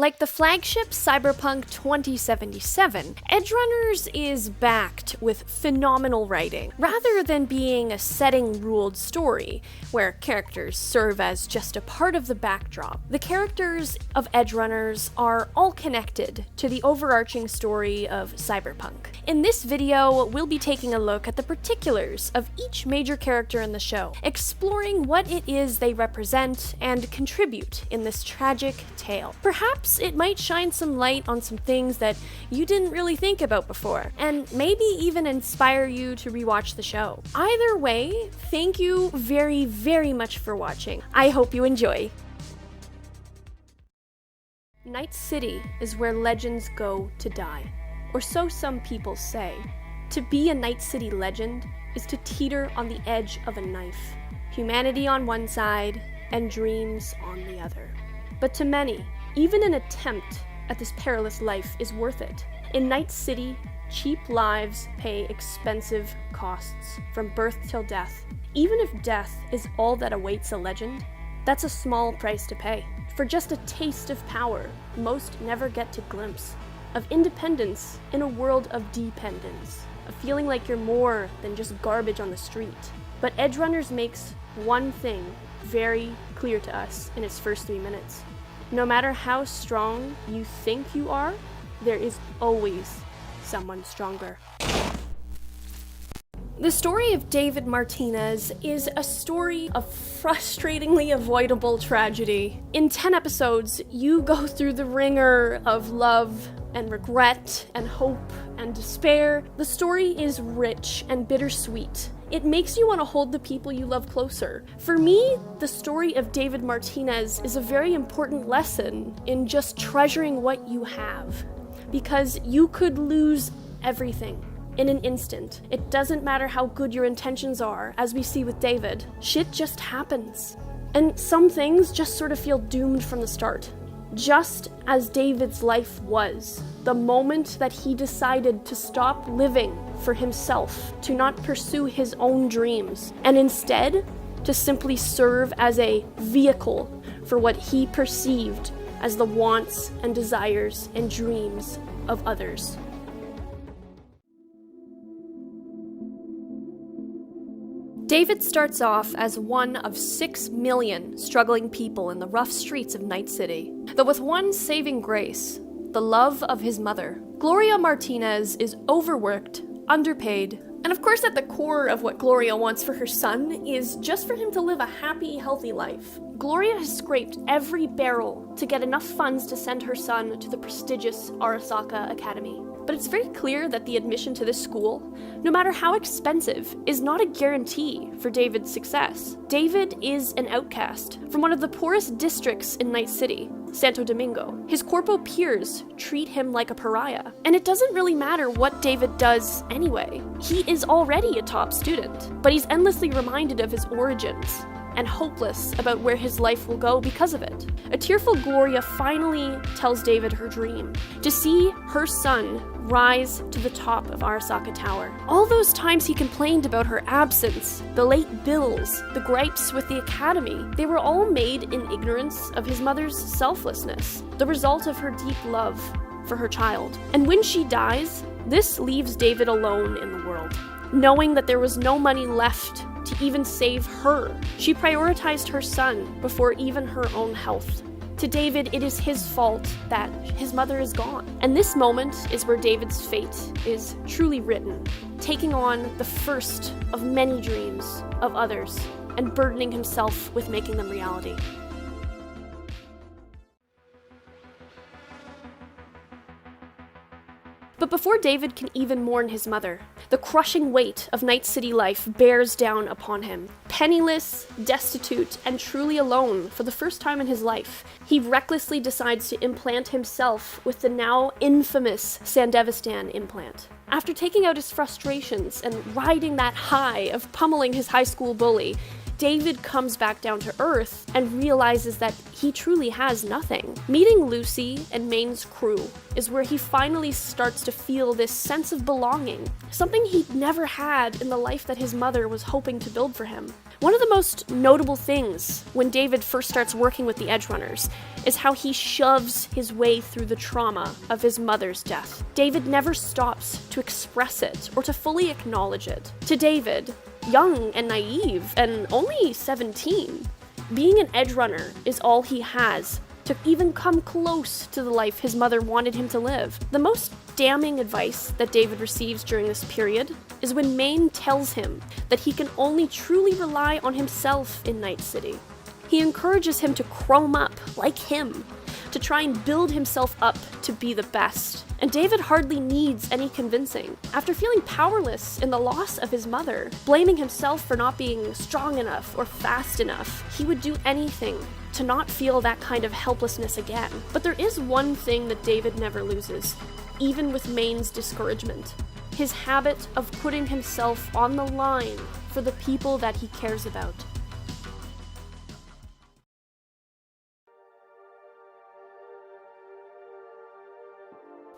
Like the flagship Cyberpunk 2077, Edgerunners is backed with phenomenal writing, rather than being a setting-ruled story, where characters serve as just a part of the backdrop. The characters of Edgerunners are all connected to the overarching story of Cyberpunk. In this video, we'll be taking a look at the particulars of each major character in the show, exploring what it is they represent and contribute in this tragic tale. Perhaps it might shine some light on some things that you didn't really think about before, and maybe even inspire you to rewatch the show. Either way, thank you very, very much for watching. I hope you enjoy. Night City is where legends go to die, or so some people say. To be a Night City legend is to teeter on the edge of a knife, humanity on one side and dreams on the other. But to many, even an attempt at this perilous life is worth it. In Night City, cheap lives pay expensive costs, from birth till death. Even if death is all that awaits a legend, that's a small price to pay. For just a taste of power, most never get to glimpse of independence in a world of dependence, of feeling like you're more than just garbage on the street. But Edgerunners makes one thing very clear to us in its first 3 minutes. No matter how strong you think you are, there is always someone stronger. The story of David Martinez is a story of frustratingly avoidable tragedy. In 10 episodes, you go through the ringer of love and regret and hope and despair. The story is rich and bittersweet. It makes you want to hold the people you love closer. For me, the story of David Martinez is a very important lesson in just treasuring what you have, because you could lose everything in an instant. It doesn't matter how good your intentions are, as we see with David. Shit just happens. And some things just sort of feel doomed from the start. Just as David's life was, the moment that he decided to stop living for himself, to not pursue his own dreams, and instead to simply serve as a vehicle for what he perceived as the wants and desires and dreams of others. David starts off as one of 6 million struggling people in the rough streets of Night City, though with one saving grace: the love of his mother. Gloria Martinez is overworked, underpaid, and of course at the core of what Gloria wants for her son is just for him to live a happy, healthy life. Gloria has scraped every barrel to get enough funds to send her son to the prestigious Arasaka Academy. But it's very clear that the admission to this school, no matter how expensive, is not a guarantee for David's success. David is an outcast from one of the poorest districts in Night City, Santo Domingo. His corpo peers treat him like a pariah, and it doesn't really matter what David does anyway. He is already a top student, but he's endlessly reminded of his origins and hopeless about where his life will go because of it. A tearful Gloria finally tells David her dream: to see her son rise to the top of Arasaka Tower. All those times he complained about her absence, the late bills, the gripes with the academy, they were all made in ignorance of his mother's selflessness, the result of her deep love for her child. And when she dies, this leaves David alone in the world, knowing that there was no money left to even save her. She prioritized her son before even her own health. To David, it is his fault that his mother is gone. And this moment is where David's fate is truly written, taking on the first of many dreams of others and burdening himself with making them reality. But before David can even mourn his mother, the crushing weight of Night City life bears down upon him. Penniless, destitute, and truly alone for the first time in his life, he recklessly decides to implant himself with the now infamous Sandevistan implant. After taking out his frustrations and riding that high of pummeling his high school bully, David comes back down to earth and realizes that he truly has nothing. Meeting Lucy and Maine's crew is where he finally starts to feel this sense of belonging, something he'd never had in the life that his mother was hoping to build for him. One of the most notable things when David first starts working with the Edgerunners is how he shoves his way through the trauma of his mother's death. David never stops to express it or to fully acknowledge it. To David, young and naive and only 17, being an Edgerunner is all he has to even come close to the life his mother wanted him to live. The most damning advice that David receives during this period is when Maine tells him that he can only truly rely on himself in Night City. He encourages him to chrome up like him, to try and build himself up to be the best. And David hardly needs any convincing. After feeling powerless in the loss of his mother, blaming himself for not being strong enough or fast enough, he would do anything to not feel that kind of helplessness again. But there is one thing that David never loses, even with Maine's discouragement: his habit of putting himself on the line for the people that he cares about.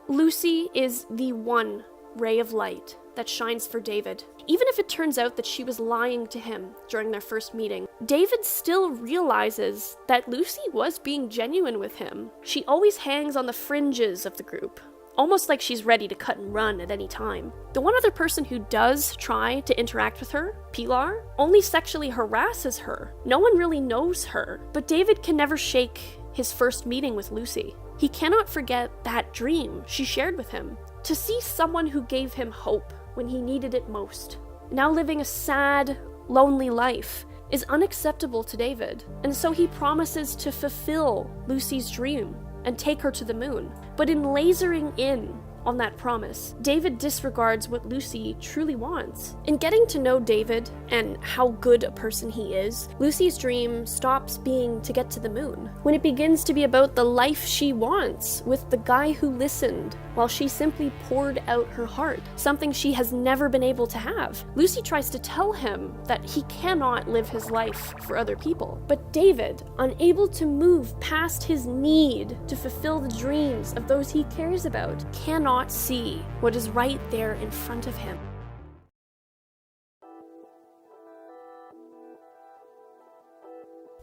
Lucy is the one ray of light that shines for David. Even if it turns out that she was lying to him during their first meeting, David still realizes that Lucy was being genuine with him. She always hangs on the fringes of the group, almost like she's ready to cut and run at any time. The one other person who does try to interact with her, Pilar, only sexually harasses her. No one really knows her, but David can never shake his first meeting with Lucy. He cannot forget that dream she shared with him, to see someone who gave him hope when he needed it most. Now living a sad, lonely life is unacceptable to David, and so he promises to fulfill Lucy's dream and take her to the moon. But in lasering in on that promise, David disregards what Lucy truly wants. In getting to know David and how good a person he is, Lucy's dream stops being to get to the moon, when it begins to be about the life she wants with the guy who listened while she simply poured out her heart, something she has never been able to have. Lucy tries to tell him that he cannot live his life for other people, but David, unable to move past his need to fulfill the dreams of those he cares about, cannot see what is right there in front of him.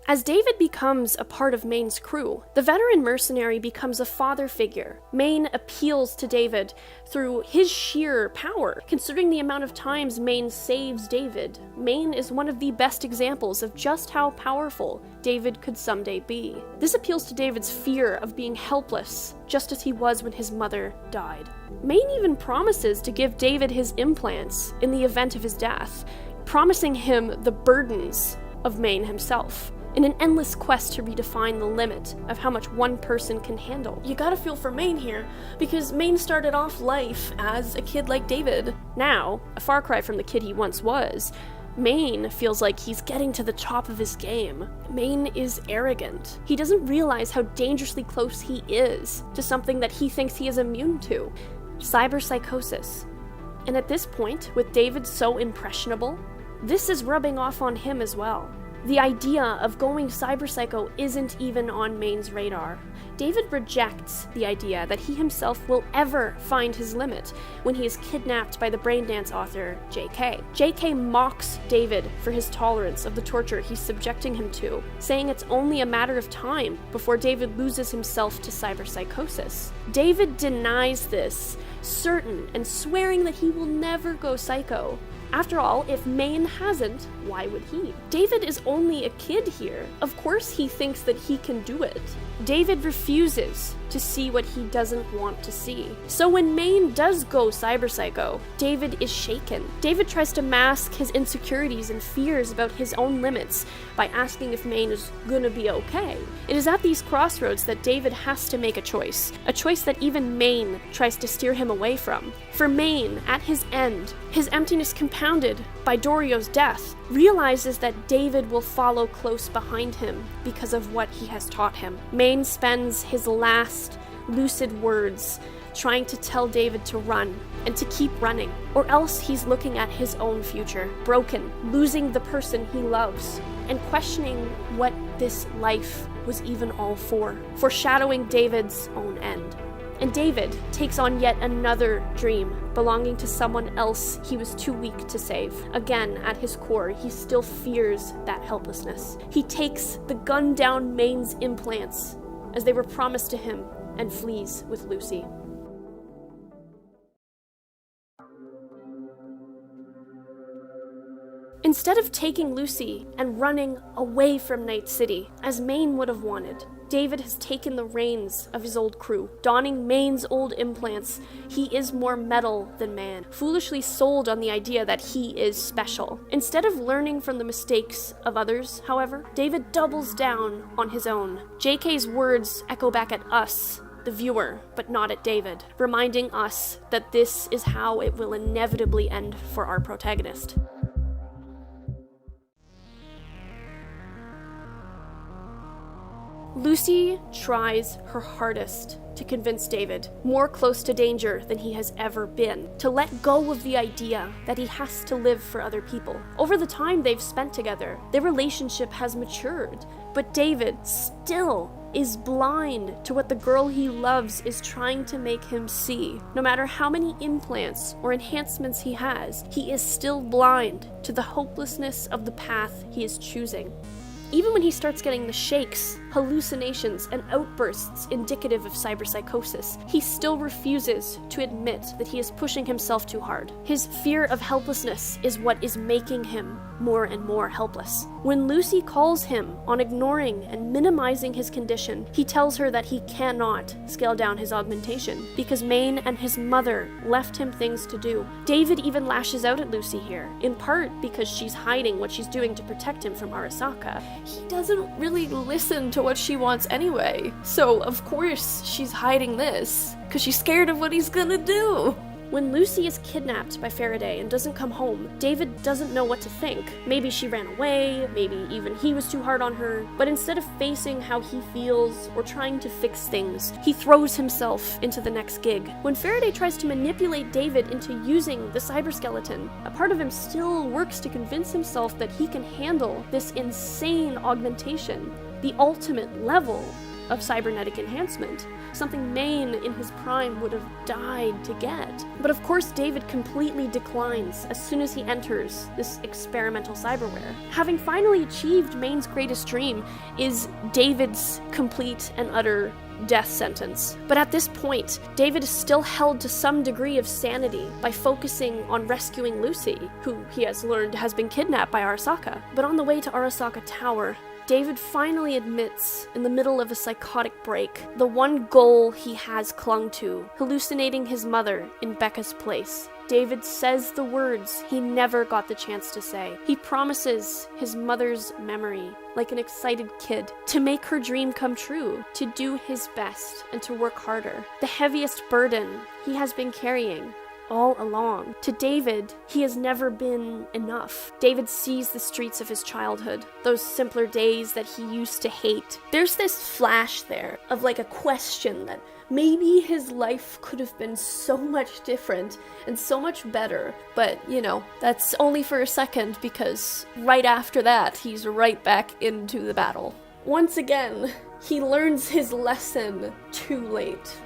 As David becomes a part of Maine's crew, the veteran mercenary becomes a father figure. Maine appeals to David through his sheer power. Considering the amount of times Maine saves David, Maine is one of the best examples of just how powerful David could someday be. This appeals to David's fear of being helpless, just as he was when his mother died. Maine even promises to give David his implants in the event of his death, promising him the burdens of Maine himself, in an endless quest to redefine the limit of how much one person can handle. You gotta feel for Maine here, because Maine started off life as a kid like David. Now, a far cry from the kid he once was, Maine feels like he's getting to the top of his game. Maine is arrogant. He doesn't realize how dangerously close he is to something that he thinks he is immune to: cyberpsychosis. And at this point, with David so impressionable, this is rubbing off on him as well. The idea of going cyberpsycho isn't even on Maine's radar. David rejects the idea that he himself will ever find his limit when he is kidnapped by the braindance author JK. JK mocks David for his tolerance of the torture he's subjecting him to, saying it's only a matter of time before David loses himself to cyberpsychosis. David denies this, certain and swearing that he will never go psycho. After all, if Maine hasn't, why would he? David is only a kid here. Of course he thinks that he can do it. David refuses to see what he doesn't want to see. So when Maine does go cyberpsycho, David is shaken. David tries to mask his insecurities and fears about his own limits by asking if Maine is gonna be okay. It is at these crossroads that David has to make a choice that even Maine tries to steer him away from. For Maine, at his end, his emptiness compounded by Dorio's death, realizes that David will follow close behind him because of what he has taught him. Maine spends his last lucid words trying to tell David to run and to keep running, or else he's looking at his own future, broken, losing the person he loves, and questioning what this life was even all for, foreshadowing David's own end. And David takes on yet another dream belonging to someone else he was too weak to save. Again, at his core, he still fears that helplessness. He takes the gunned-down Maine's implants as they were promised to him and flees with Lucy. Instead of taking Lucy and running away from Night City, as Maine would have wanted, David has taken the reins of his old crew. Donning Maine's old implants, he is more metal than man, foolishly sold on the idea that he is special. Instead of learning from the mistakes of others, however, David doubles down on his own. JK's words echo back at us, the viewer, but not at David, reminding us that this is how it will inevitably end for our protagonist. Lucy tries her hardest to convince David, more close to danger than he has ever been, to let go of the idea that he has to live for other people. Over the time they've spent together, their relationship has matured, but David still is blind to what the girl he loves is trying to make him see. No matter how many implants or enhancements he has, he is still blind to the hopelessness of the path he is choosing. Even when he starts getting the shakes, hallucinations, and outbursts indicative of cyberpsychosis, he still refuses to admit that he is pushing himself too hard. His fear of helplessness is what is making him more and more helpless. When Lucy calls him on ignoring and minimizing his condition, he tells her that he cannot scale down his augmentation because Maine and his mother left him things to do. David even lashes out at Lucy here, in part because she's hiding what she's doing to protect him from Arasaka. He doesn't really listen to what she wants anyway, so of course she's hiding this, because she's scared of what he's gonna do. When Lucy is kidnapped by Faraday and doesn't come home, David doesn't know what to think. Maybe she ran away, maybe even he was too hard on her, but instead of facing how he feels or trying to fix things, he throws himself into the next gig. When Faraday tries to manipulate David into using the cyberskeleton, a part of him still works to convince himself that he can handle this insane augmentation, the ultimate level of cybernetic enhancement, something Maine in his prime would have died to get. But of course David completely declines as soon as he enters this experimental cyberware. Having finally achieved Maine's greatest dream is David's complete and utter death sentence. But at this point, David is still held to some degree of sanity by focusing on rescuing Lucy, who he has learned has been kidnapped by Arasaka. But on the way to Arasaka Tower, David finally admits, in the middle of a psychotic break, the one goal he has clung to, hallucinating his mother in Becca's place. David says the words he never got the chance to say. He promises his mother's memory, like an excited kid, to make her dream come true, to do his best, and to work harder. The heaviest burden he has been carrying all along. To David, he has never been enough. David sees the streets of his childhood, those simpler days that he used to hate. There's this flash there of like a question that maybe his life could have been so much different and so much better, but you know, that's only for a second because right after that, he's right back into the battle. Once again, he learns his lesson too late.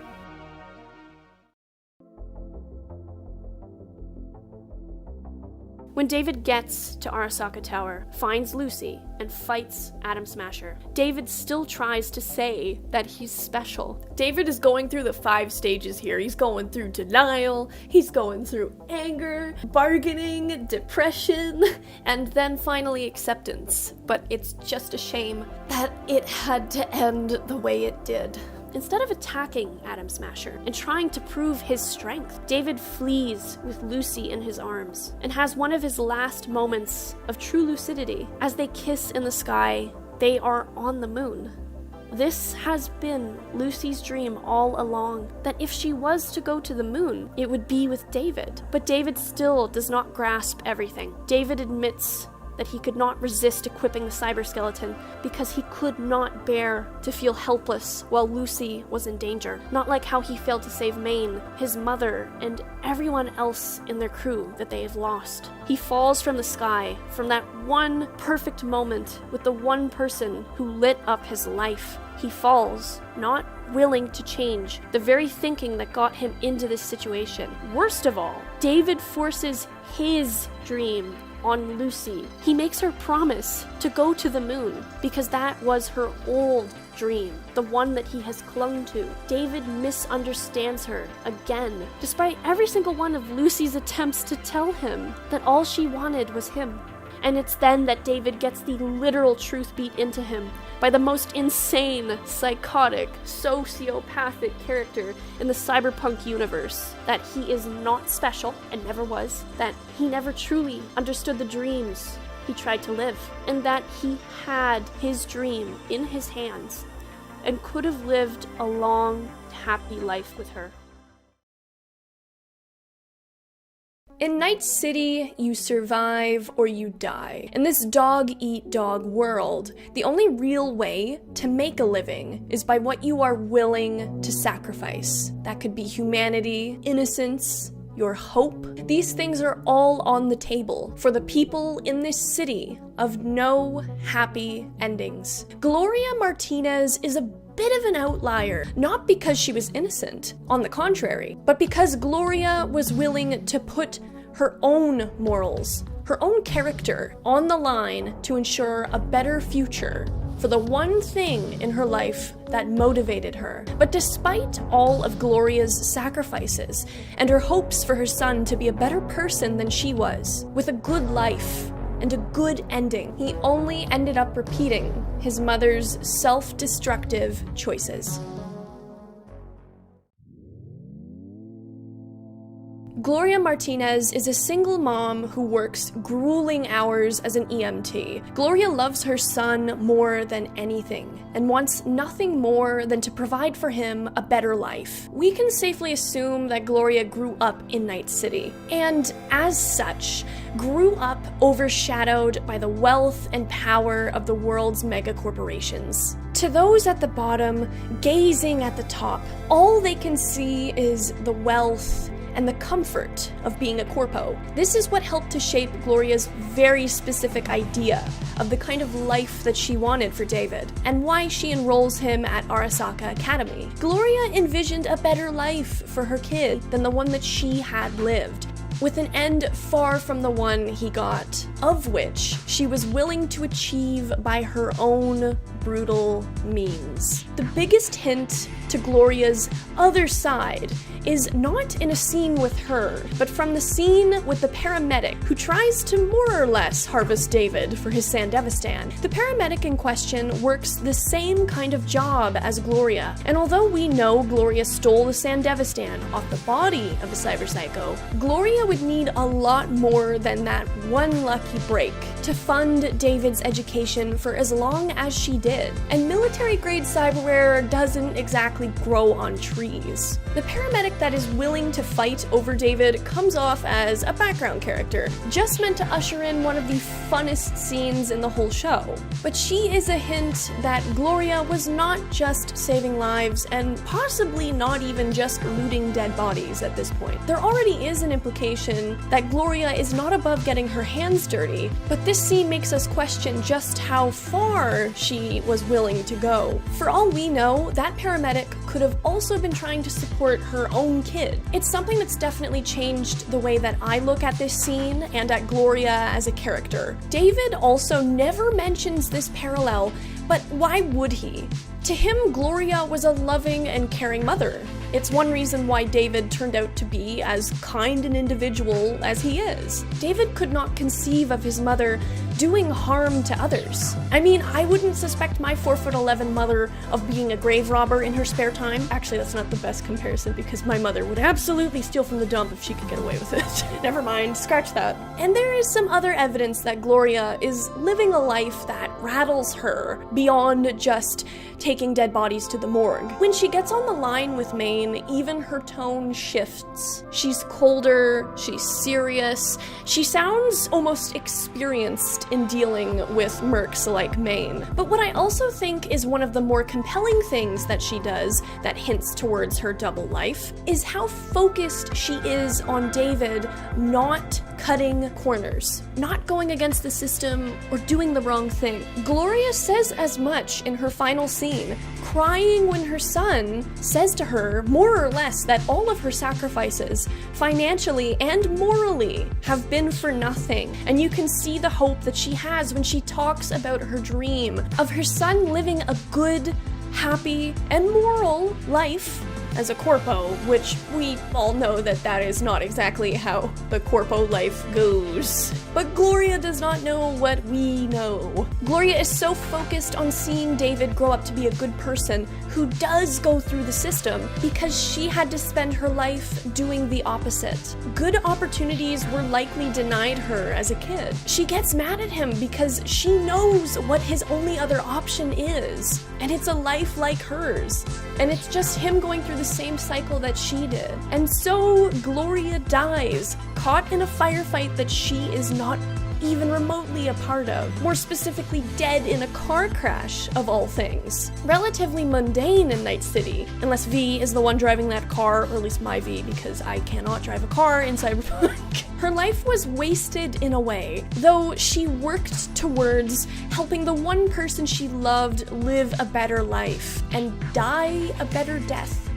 When David gets to Arasaka Tower, finds Lucy, and fights Atom Smasher, David still tries to say that he's special. David is going through the 5 stages here. He's going through denial, he's going through anger, bargaining, depression, and then finally acceptance. But it's just a shame that it had to end the way it did. Instead of attacking Atom Smasher and trying to prove his strength, David flees with Lucy in his arms and has one of his last moments of true lucidity. As they kiss in the sky, they are on the moon. This has been Lucy's dream all along, that if she was to go to the moon, it would be with David. But David still does not grasp everything. David admits that he could not resist equipping the cyber skeleton because he could not bear to feel helpless while Lucy was in danger. Not like how he failed to save Maine, his mother, and everyone else in their crew that they have lost. He falls from the sky, from that one perfect moment with the one person who lit up his life. He falls, not willing to change the very thinking that got him into this situation. Worst of all, David forces his dream on Lucy. He makes her promise to go to the moon because that was her old dream, the one that he has clung to. David misunderstands her again, despite every single one of Lucy's attempts to tell him that all she wanted was him. And it's then that David gets the literal truth beat into him by the most insane, psychotic, sociopathic character in the Cyberpunk universe. That he is not special, and never was. That he never truly understood the dreams he tried to live. And that he had his dream in his hands and could have lived a long, happy life with her. In Night City, you survive or you die. In this dog-eat-dog world, the only real way to make a living is by what you are willing to sacrifice. That could be humanity, innocence, your hope. These things are all on the table for the people in this city of no happy endings. Gloria Martinez is a bit of an outlier, not because she was innocent, on the contrary, but because Gloria was willing to put her own morals, her own character on the line to ensure a better future for the one thing in her life that motivated her. But despite all of Gloria's sacrifices and her hopes for her son to be a better person than she was, with a good life and a good ending, he only ended up repeating his mother's self-destructive choices. Gloria Martinez is a single mom who works grueling hours as an EMT. Gloria loves her son more than anything and wants nothing more than to provide for him a better life. We can safely assume that Gloria grew up in Night City, and as such, grew up overshadowed by the wealth and power of the world's mega-corporations. To those at the bottom, gazing at the top, all they can see is the wealth and the comfort of being a corpo. This is what helped to shape Gloria's very specific idea of the kind of life that she wanted for David, and why she enrolls him at Arasaka Academy. Gloria envisioned a better life for her kid than the one that she had lived, with an end far from the one he got, of which she was willing to achieve by her own brutal means. The biggest hint to Gloria's other side is not in a scene with her, but from the scene with the paramedic who tries to more or less harvest David for his Sandevistan. The paramedic in question works the same kind of job as Gloria, and although we know Gloria stole the Sandevistan off the body of a cyberpsycho, Gloria would need a lot more than that one lucky break to fund David's education for as long as she did. And military-grade cyberware doesn't exactly grow on trees. The paramedic that is willing to fight over David comes off as a background character, just meant to usher in one of the funnest scenes in the whole show. But she is a hint that Gloria was not just saving lives, and possibly not even just looting dead bodies at this point. There already is an implication that Gloria is not above getting her hands dirty, but this scene makes us question just how far she was willing to go. For all we know, that paramedic could have also been trying to support her own kid. It's something that's definitely changed the way that I look at this scene and at Gloria as a character. David also never mentions this parallel, but why would he? To him, Gloria was a loving and caring mother. It's one reason why David turned out to be as kind an individual as he is. David could not conceive of his mother doing harm to others. I mean, I wouldn't suspect my 4'11" mother of being a grave robber in her spare time. Actually, that's not the best comparison because my mother would absolutely steal from the dump if she could get away with it. Never mind, scratch that. And there is some other evidence that Gloria is living a life that rattles her beyond just taking dead bodies to the morgue. When she gets on the line with Maine Maine, even her tone shifts. She's colder, she's serious, she sounds almost experienced in dealing with mercs like Maine. But what I also think is one of the more compelling things that she does that hints towards her double life is how focused she is on David not cutting corners, not going against the system or doing the wrong thing. Gloria says as much in her final scene, crying when her son says to her, more or less, that all of her sacrifices, financially and morally, have been for nothing. And you can see the hope that she has when she talks about her dream of her son living a good, happy, and moral life as a corpo, which we all know that that is not exactly how the corpo life goes. But Gloria does not know what we know. Gloria is so focused on seeing David grow up to be a good person who does go through the system because she had to spend her life doing the opposite. Good opportunities were likely denied her as a kid. She gets mad at him because she knows what his only other option is, and it's a life like hers. And it's just him going through the same cycle that she did. And so Gloria dies, caught in a firefight that she is not even remotely a part of. More specifically, dead in a car crash, of all things. Relatively mundane in Night City, unless V is the one driving that car, or at least my V, because I cannot drive a car in Cyberpunk. Her life was wasted in a way, though she worked towards helping the one person she loved live a better life and die a better death.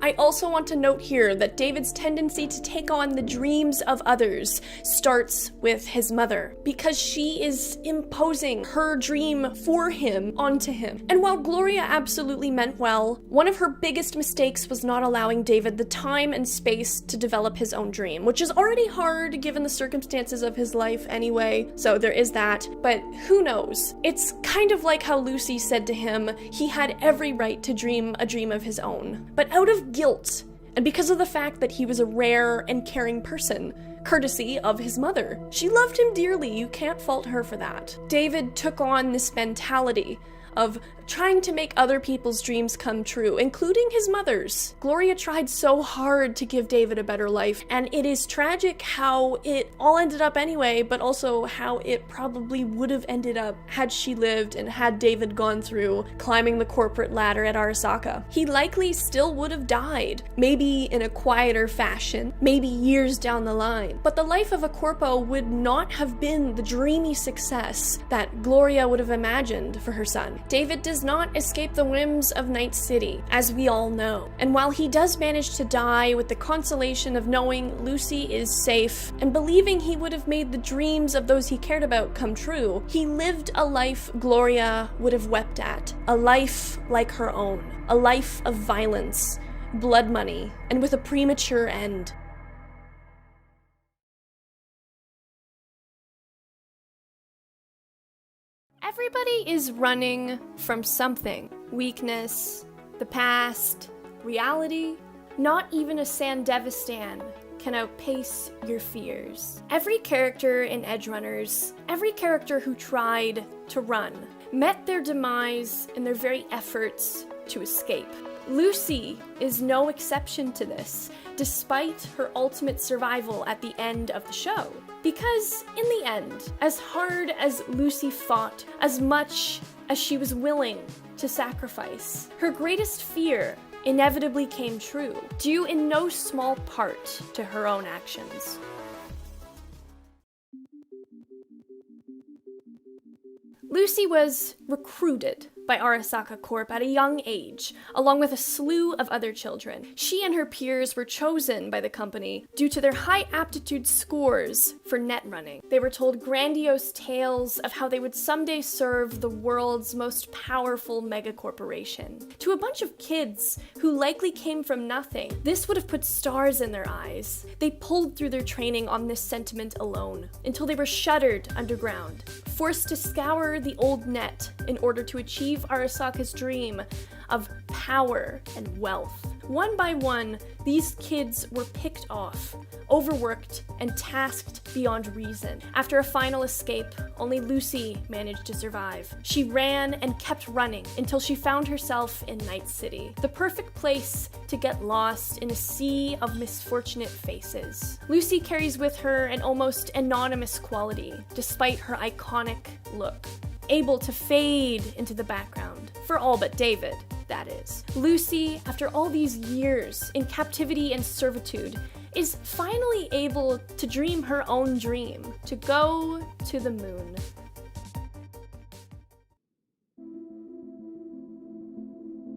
I also want to note here that David's tendency to take on the dreams of others starts with his mother, because she is imposing her dream for him onto him. And while Gloria absolutely meant well, one of her biggest mistakes was not allowing David the time and space to develop his own dream, which is already hard given the circumstances of his life anyway, so there is that. But who knows? It's kind of like how Lucy said to him he had every right to dream a dream of his own. But out of guilt, and because of the fact that he was a rare and caring person, courtesy of his mother. She loved him dearly, you can't fault her for that. David took on this mentality of trying to make other people's dreams come true, including his mother's. Gloria tried so hard to give David a better life, and it is tragic how it all ended up anyway, but also how it probably would have ended up had she lived and had David gone through climbing the corporate ladder at Arasaka. He likely still would have died, maybe in a quieter fashion, maybe years down the line, but the life of a corpo would not have been the dreamy success that Gloria would have imagined for her son. David does not escape the whims of Night City, as we all know. And while he does manage to die with the consolation of knowing Lucy is safe and believing he would have made the dreams of those he cared about come true, he lived a life Gloria would have wept at. A life like her own. A life of violence, blood money, and with a premature end. Everybody is running from something. Weakness, the past, reality. Not even a Sandevistan can outpace your fears. Every character in Edgerunners, every character who tried to run, met their demise in their very efforts to escape. Lucy is no exception to this, despite her ultimate survival at the end of the show. Because, in the end, as hard as Lucy fought, as much as she was willing to sacrifice, her greatest fear inevitably came true, due in no small part to her own actions. Lucy was recruited by Arasaka Corp at a young age, along with a slew of other children. She and her peers were chosen by the company due to their high aptitude scores for net running. They were told grandiose tales of how they would someday serve the world's most powerful mega-corporation. To a bunch of kids who likely came from nothing, this would have put stars in their eyes. They pulled through their training on this sentiment alone, until they were shuttered underground, forced to scour the old net in order to achieve Arasaka's dream of power and wealth. One by one, these kids were picked off, overworked, and tasked beyond reason. After a final escape, only Lucy managed to survive. She ran and kept running until she found herself in Night City, the perfect place to get lost in a sea of misfortunate faces. Lucy carries with her an almost anonymous quality, despite her iconic look, able to fade into the background, for all but David, that is. Lucy, after all these years in captivity and servitude, is finally able to dream her own dream, to go to the moon.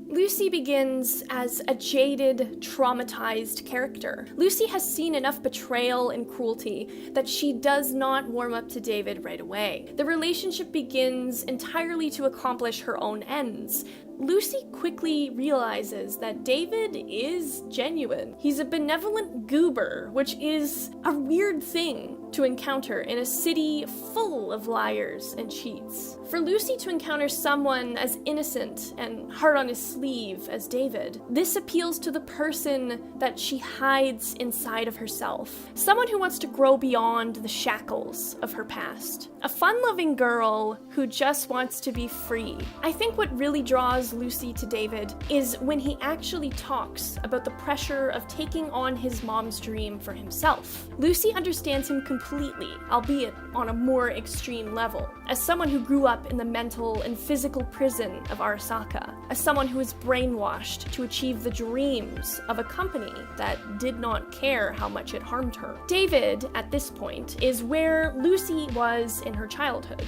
Lucy begins as a jaded, traumatized character. Lucy has seen enough betrayal and cruelty that she does not warm up to David right away. The relationship begins entirely to accomplish her own ends. Lucy quickly realizes that David is genuine. He's a benevolent goober, which is a weird thing to encounter in a city full of liars and cheats. For Lucy to encounter someone as innocent and heart on his sleeve as David, this appeals to the person that she hides inside of herself. Someone who wants to grow beyond the shackles of her past. A fun-loving girl who just wants to be free. I think what really draws Lucy to David is when he actually talks about the pressure of taking on his mom's dream for himself. Lucy understands him completely, albeit on a more extreme level, as someone who grew up in the mental and physical prison of Arasaka, as someone who was brainwashed to achieve the dreams of a company that did not care how much it harmed her. David, at this point, is where Lucy was in her childhood,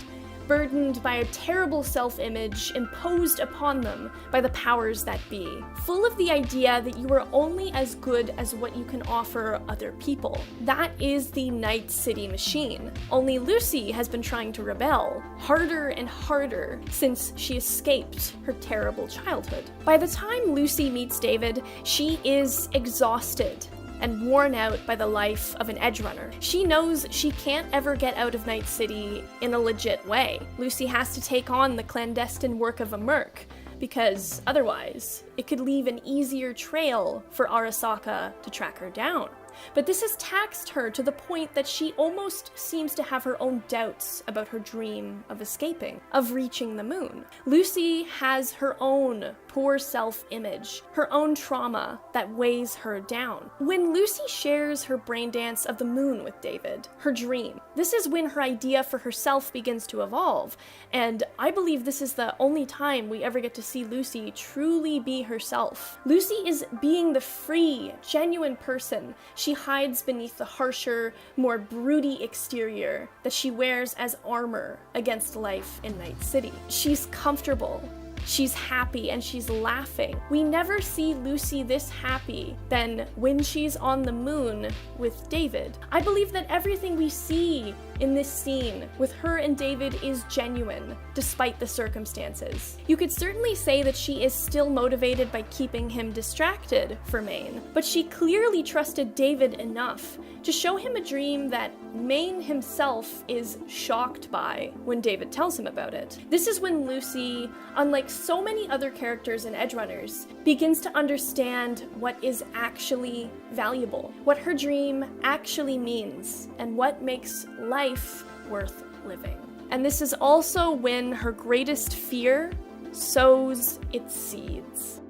burdened by a terrible self-image imposed upon them by the powers that be, full of the idea that you are only as good as what you can offer other people. That is the Night City machine. Only Lucy has been trying to rebel, harder and harder, since she escaped her terrible childhood. By the time Lucy meets David, she is exhausted and worn out by the life of an edgerunner. She knows she can't ever get out of Night City in a legit way. Lucy has to take on the clandestine work of a merc, because otherwise, it could leave an easier trail for Arasaka to track her down. But this has taxed her to the point that she almost seems to have her own doubts about her dream of escaping, of reaching the moon. Lucy has her own poor self-image, her own trauma that weighs her down. When Lucy shares her brain dance of the moon with David, her dream, this is when her idea for herself begins to evolve, and I believe this is the only time we ever get to see Lucy truly be herself. Lucy is being the free, genuine person she hides beneath the harsher, more broody exterior that she wears as armor against life in Night City. She's comfortable, she's happy, and she's laughing. We never see Lucy this happy than when she's on the moon with David. I believe that everything we see in this scene with her and David is genuine, despite the circumstances. You could certainly say that she is still motivated by keeping him distracted for Maine, but she clearly trusted David enough to show him a dream that Maine himself is shocked by when David tells him about it. This is when Lucy, unlike so many other characters in Edgerunners, begins to understand what is actually valuable, what her dream actually means, and what makes life worth living. And this is also when her greatest fear sows its seeds.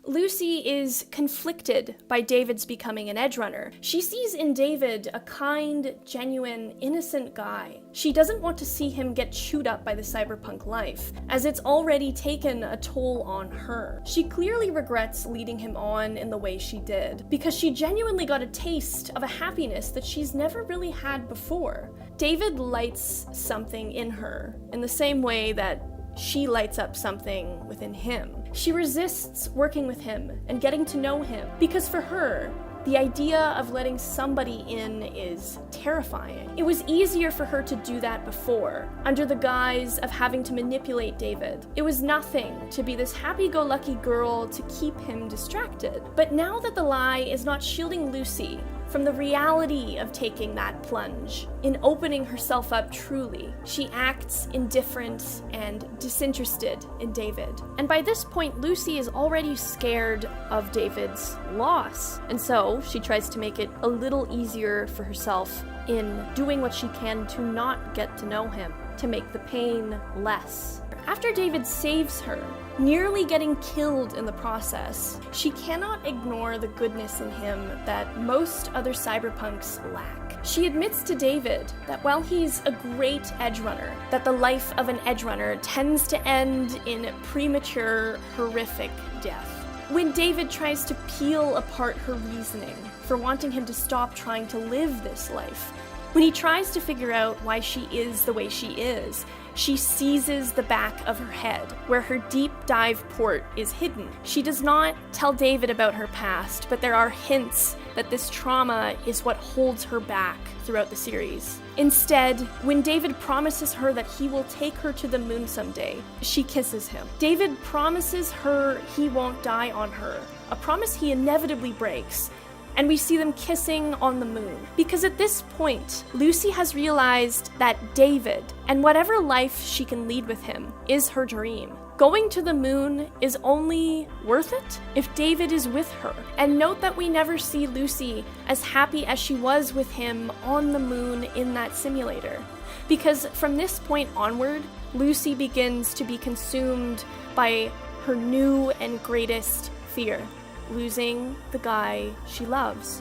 Lucy is conflicted by David's becoming an edgerunner. She sees in David a kind, genuine, innocent guy. She doesn't want to see him get chewed up by the cyberpunk life, as it's already taken a toll on her. She clearly regrets leading him on in the way she did, because she genuinely got a taste of a happiness that she's never really had before. David lights something in her, in the same way that she lights up something within him. She resists working with him and getting to know him, because for her, the idea of letting somebody in is terrifying. It was easier for her to do that before, under the guise of having to manipulate David. It was nothing to be this happy-go-lucky girl to keep him distracted. But now that the lie is not shielding Lucy from the reality of taking that plunge, in opening herself up truly. She acts indifferent and disinterested in David. And by this point, Lucy is already scared of David's loss, and so she tries to make it a little easier for herself in doing what she can to not get to know him, to make the pain less. After David saves her, nearly getting killed in the process, she cannot ignore the goodness in him that most other cyberpunks lack. She admits to David that while he's a great edgerunner, that the life of an edgerunner tends to end in premature, horrific death. When David tries to peel apart her reasoning for wanting him to stop trying to live this life, when he tries to figure out why she is the way she is, she seizes the back of her head, where her deep dive port is hidden. She does not tell David about her past, but there are hints that this trauma is what holds her back throughout the series. Instead, when David promises her that he will take her to the moon someday, she kisses him. David promises her he won't die on her, a promise he inevitably breaks, and we see them kissing on the moon. Because at this point, Lucy has realized that David, and whatever life she can lead with him, is her dream. Going to the moon is only worth it if David is with her. And note that we never see Lucy as happy as she was with him on the moon in that simulator. Because from this point onward, Lucy begins to be consumed by her new and greatest fear: losing the guy she loves.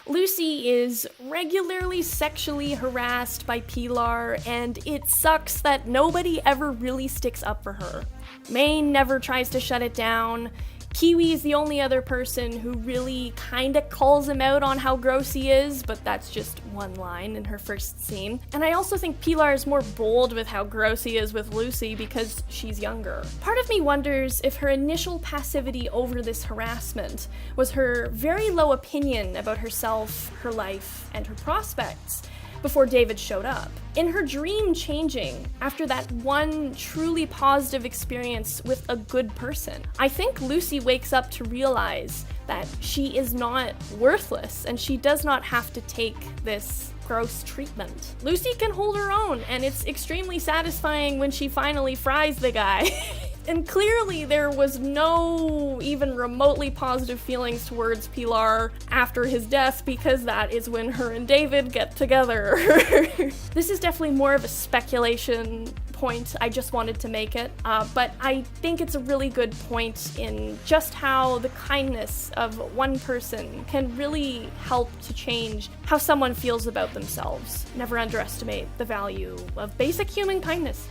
Lucy is regularly sexually harassed by Pilar, and it sucks that nobody ever really sticks up for her. Maine never tries to shut it down. Kiwi is the only other person who really kinda calls him out on how gross he is, but that's just one line in her first scene. And I also think Pilar is more bold with how gross he is with Lucy because she's younger. Part of me wonders if her initial passivity over this harassment was her very low opinion about herself, her life, and her prospects before David showed up. In her dream changing after that one truly positive experience with a good person, I think Lucy wakes up to realize that she is not worthless and she does not have to take this gross treatment. Lucy can hold her own, and it's extremely satisfying when she finally fries the guy. And clearly there was no even remotely positive feelings towards Pilar after his death, because that is when her and David get together. This is definitely more of a speculation point, I just wanted to make it, but I think it's a really good point in just how the kindness of one person can really help to change how someone feels about themselves. Never underestimate the value of basic human kindness.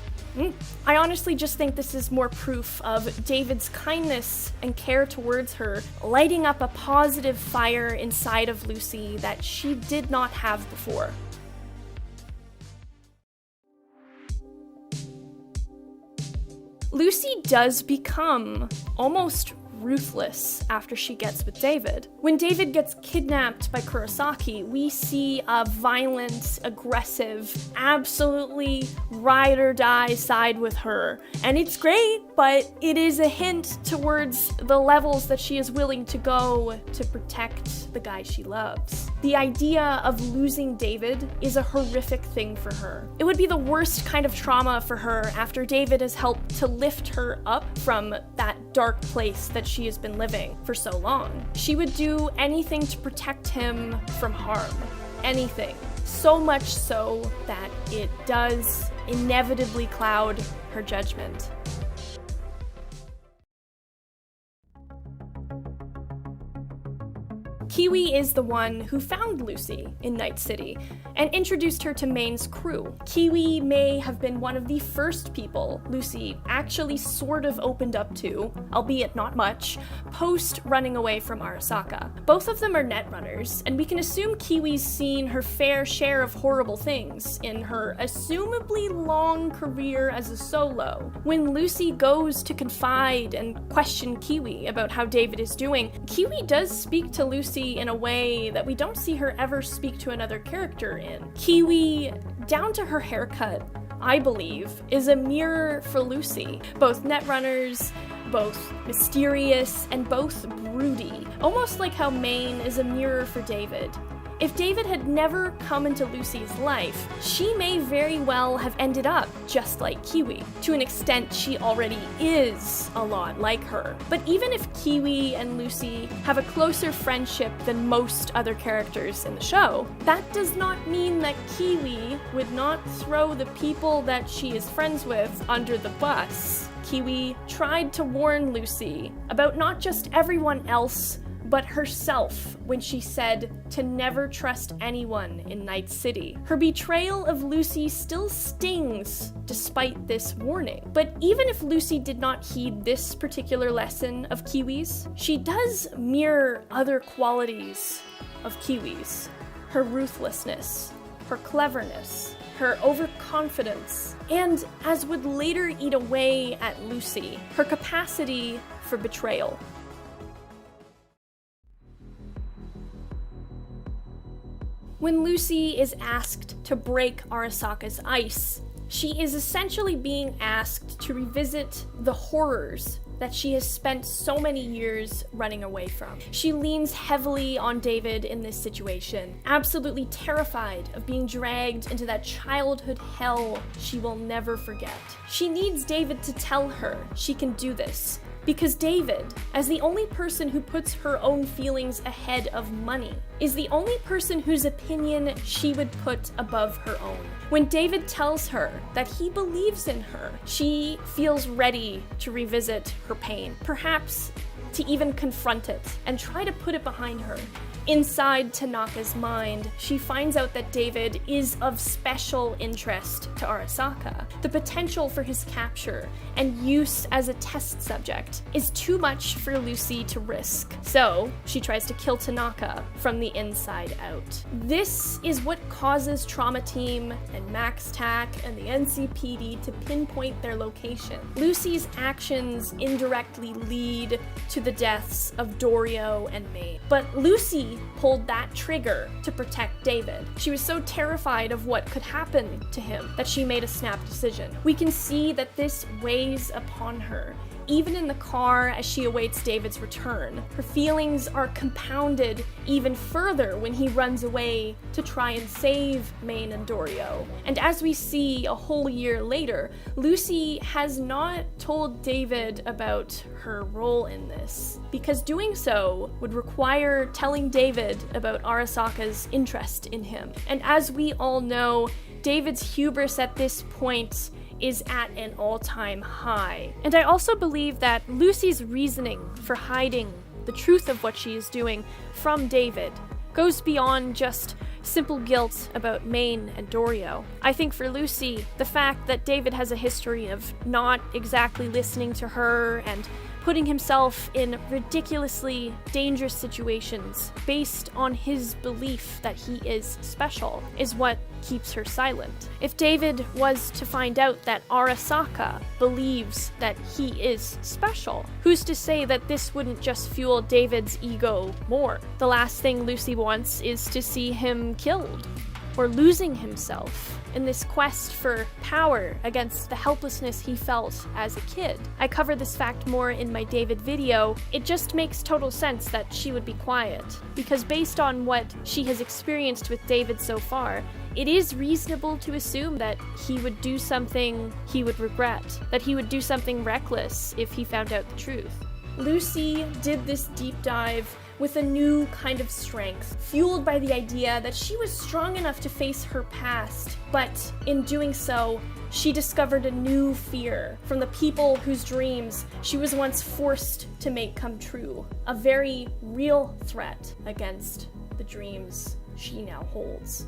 I honestly just think this is more proof of David's kindness and care towards her, lighting up a positive fire inside of Lucy that she did not have before. Lucy does become almost ruthless after she gets with David. When David gets kidnapped by Kurosaki, we see a violent, aggressive, absolutely ride or die side with her. And it's great, but it is a hint towards the levels that she is willing to go to protect the guy she loves. The idea of losing David is a horrific thing for her. It would be the worst kind of trauma for her after David has helped to lift her up from that dark place that she has been living for so long. She would do anything to protect him from harm. Anything. So much so that it does inevitably cloud her judgment. Kiwi is the one who found Lucy in Night City and introduced her to Maine's crew. Kiwi may have been one of the first people Lucy actually sort of opened up to, albeit not much, post running away from Arasaka. Both of them are netrunners, and we can assume Kiwi's seen her fair share of horrible things in her assumably long career as a solo. When Lucy goes to confide and question Kiwi about how David is doing, Kiwi does speak to Lucy in a way that we don't see her ever speak to another character in. Kiwi, down to her haircut, I believe, is a mirror for Lucy. Both netrunners, both mysterious and both broody, almost like how Maine is a mirror for David. If David had never come into Lucy's life, she may very well have ended up just like Kiwi. To an extent, she already is a lot like her. But even if Kiwi and Lucy have a closer friendship than most other characters in the show, that does not mean that Kiwi would not throw the people that she is friends with under the bus. Kiwi tried to warn Lucy about not just everyone else, but herself when she said to never trust anyone in Night City. Her betrayal of Lucy still stings despite this warning. But even if Lucy did not heed this particular lesson of Kiwi's, she does mirror other qualities of Kiwi's. Her ruthlessness, her cleverness, her overconfidence, and, as would later eat away at Lucy, her capacity for betrayal. When Lucy is asked to break Arasaka's ice, she is essentially being asked to revisit the horrors that she has spent so many years running away from. She leans heavily on David in this situation, absolutely terrified of being dragged into that childhood hell she will never forget. She needs David to tell her she can do this, because David, as the only person who puts her own feelings ahead of money, is the only person whose opinion she would put above her own. When David tells her that he believes in her, she feels ready to revisit her pain, perhaps to even confront it and try to put it behind her. Inside Tanaka's mind, she finds out that David is of special interest to Arasaka. The potential for his capture and use as a test subject is too much for Lucy to risk, so she tries to kill Tanaka from the inside out. This is what causes Trauma Team and Max TAC and the NCPD to pinpoint their location. Lucy's actions indirectly lead to the deaths of Dorio and Maine, but Lucy pulled that trigger to protect David. She was so terrified of what could happen to him that she made a snap decision. We can see that this weighs upon her. Even in the car as she awaits David's return, her feelings are compounded even further when he runs away to try and save Maine and Dorio. And as we see a whole year later, Lucy has not told David about her role in this, because doing so would require telling David about Arasaka's interest in him. And as we all know, David's hubris at this point is at an all-time high. And I also believe that Lucy's reasoning for hiding the truth of what she is doing from David goes beyond just simple guilt about Maine and Dorio. I think for Lucy, the fact that David has a history of not exactly listening to her and putting himself in ridiculously dangerous situations based on his belief that he is special is what keeps her silent. If David was to find out that Arasaka believes that he is special, who's to say that this wouldn't just fuel David's ego more? The last thing Lucy wants is to see him killed or losing himself in this quest for power against the helplessness he felt as a kid. I cover this fact more in my David video. It just makes total sense that she would be quiet, because based on what she has experienced with David so far, it is reasonable to assume that he would do something he would regret, that he would do something reckless if he found out the truth. Lucy did this deep dive with a new kind of strength, fueled by the idea that she was strong enough to face her past, but in doing so, she discovered a new fear from the people whose dreams she was once forced to make come true, a very real threat against the dreams she now holds.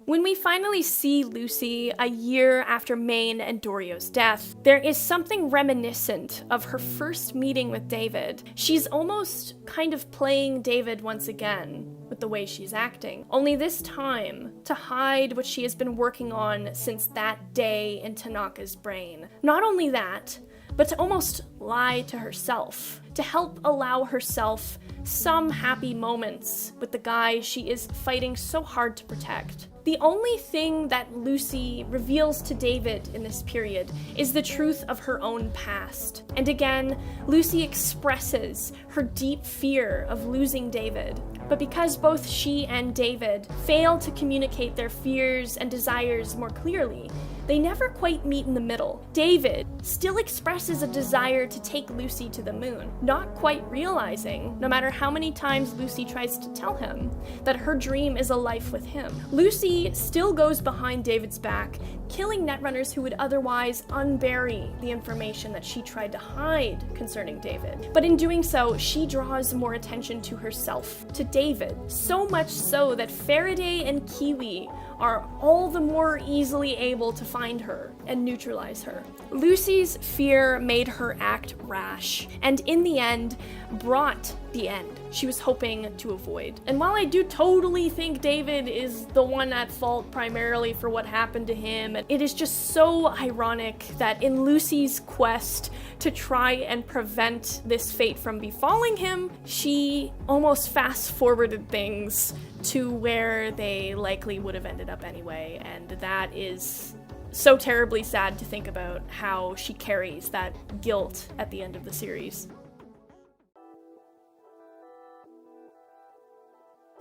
When we finally see Lucy a year after Maine and Dorio's death, there is something reminiscent of her first meeting with David. She's almost kind of playing David once again with the way she's acting, only this time to hide what she has been working on since that day in Tanaka's brain. Not only that, but to almost lie to herself, to help allow herself some happy moments with the guy she is fighting so hard to protect. The only thing that Lucy reveals to David in this period is the truth of her own past. And again, Lucy expresses her deep fear of losing David. But because both she and David fail to communicate their fears and desires more clearly, they never quite meet in the middle. David still expresses a desire to take Lucy to the moon, not quite realizing, no matter how many times Lucy tries to tell him, that her dream is a life with him. Lucy still goes behind David's back, killing netrunners who would otherwise unbury the information that she tried to hide concerning David. But in doing so, she draws more attention to herself, to David, so much so that Faraday and Kiwi are all the more easily able to find her and neutralize her. Lucy's fear made her act rash, and in the end, brought the end she was hoping to avoid. And while I do totally think David is the one at fault primarily for what happened to him, it is just so ironic that in Lucy's quest to try and prevent this fate from befalling him, she almost fast-forwarded things to where they likely would have ended up anyway, and that is so terribly sad to think about how she carries that guilt at the end of the series.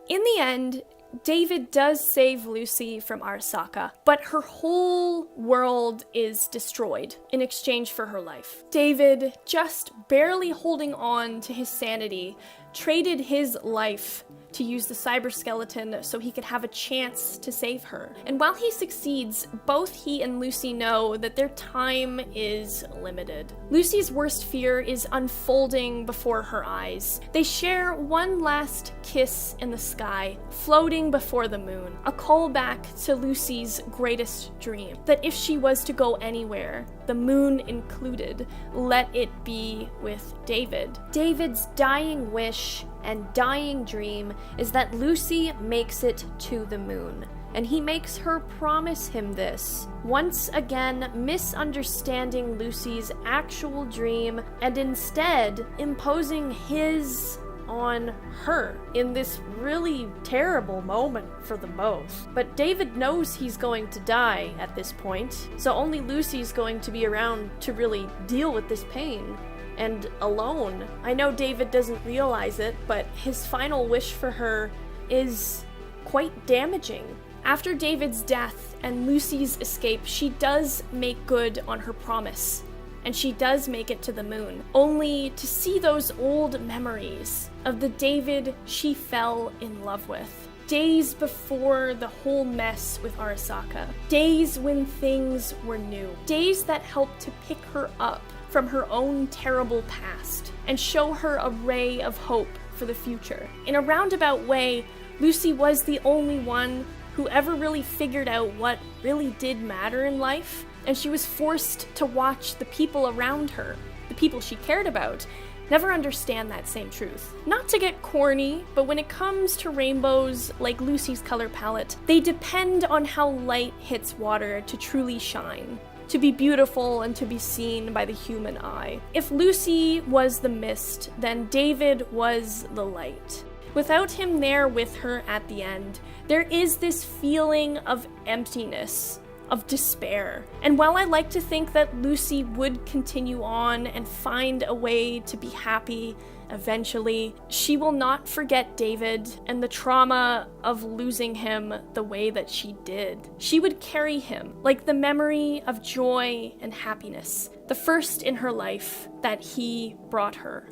In the end, David does save Lucy from Arasaka, but her whole world is destroyed in exchange for her life. David, just barely holding on to his sanity, traded his life to use the cyberskeleton so he could have a chance to save her. And while he succeeds, both he and Lucy know that their time is limited. Lucy's worst fear is unfolding before her eyes. They share one last kiss in the sky, floating before the moon, a callback to Lucy's greatest dream, that if she was to go anywhere, the moon included, let it be with David. David's dying wish and dying dream is that Lucy makes it to the moon, and he makes her promise him this, once again misunderstanding Lucy's actual dream and instead imposing his on her in this really terrible moment for them both. But David knows he's going to die at this point, so only Lucy's going to be around to really deal with this pain. And alone. I know David doesn't realize it, but his final wish for her is quite damaging. After David's death and Lucy's escape, she does make good on her promise, and she does make it to the moon, only to see those old memories of the David she fell in love with. Days before the whole mess with Arasaka. Days when things were new. Days that helped to pick her up from her own terrible past and show her a ray of hope for the future. In a roundabout way, Lucy was the only one who ever really figured out what really did matter in life, and she was forced to watch the people around her, the people she cared about, never understand that same truth. Not to get corny, but when it comes to rainbows like Lucy's color palette, they depend on how light hits water to truly shine, to be beautiful and to be seen by the human eye. If Lucy was the mist, then David was the light. Without him there with her at the end, there is this feeling of emptiness, of despair. And while I like to think that Lucy would continue on and find a way to be happy eventually, she will not forget David and the trauma of losing him the way that she did. She would carry him like the memory of joy and happiness, the first in her life that he brought her.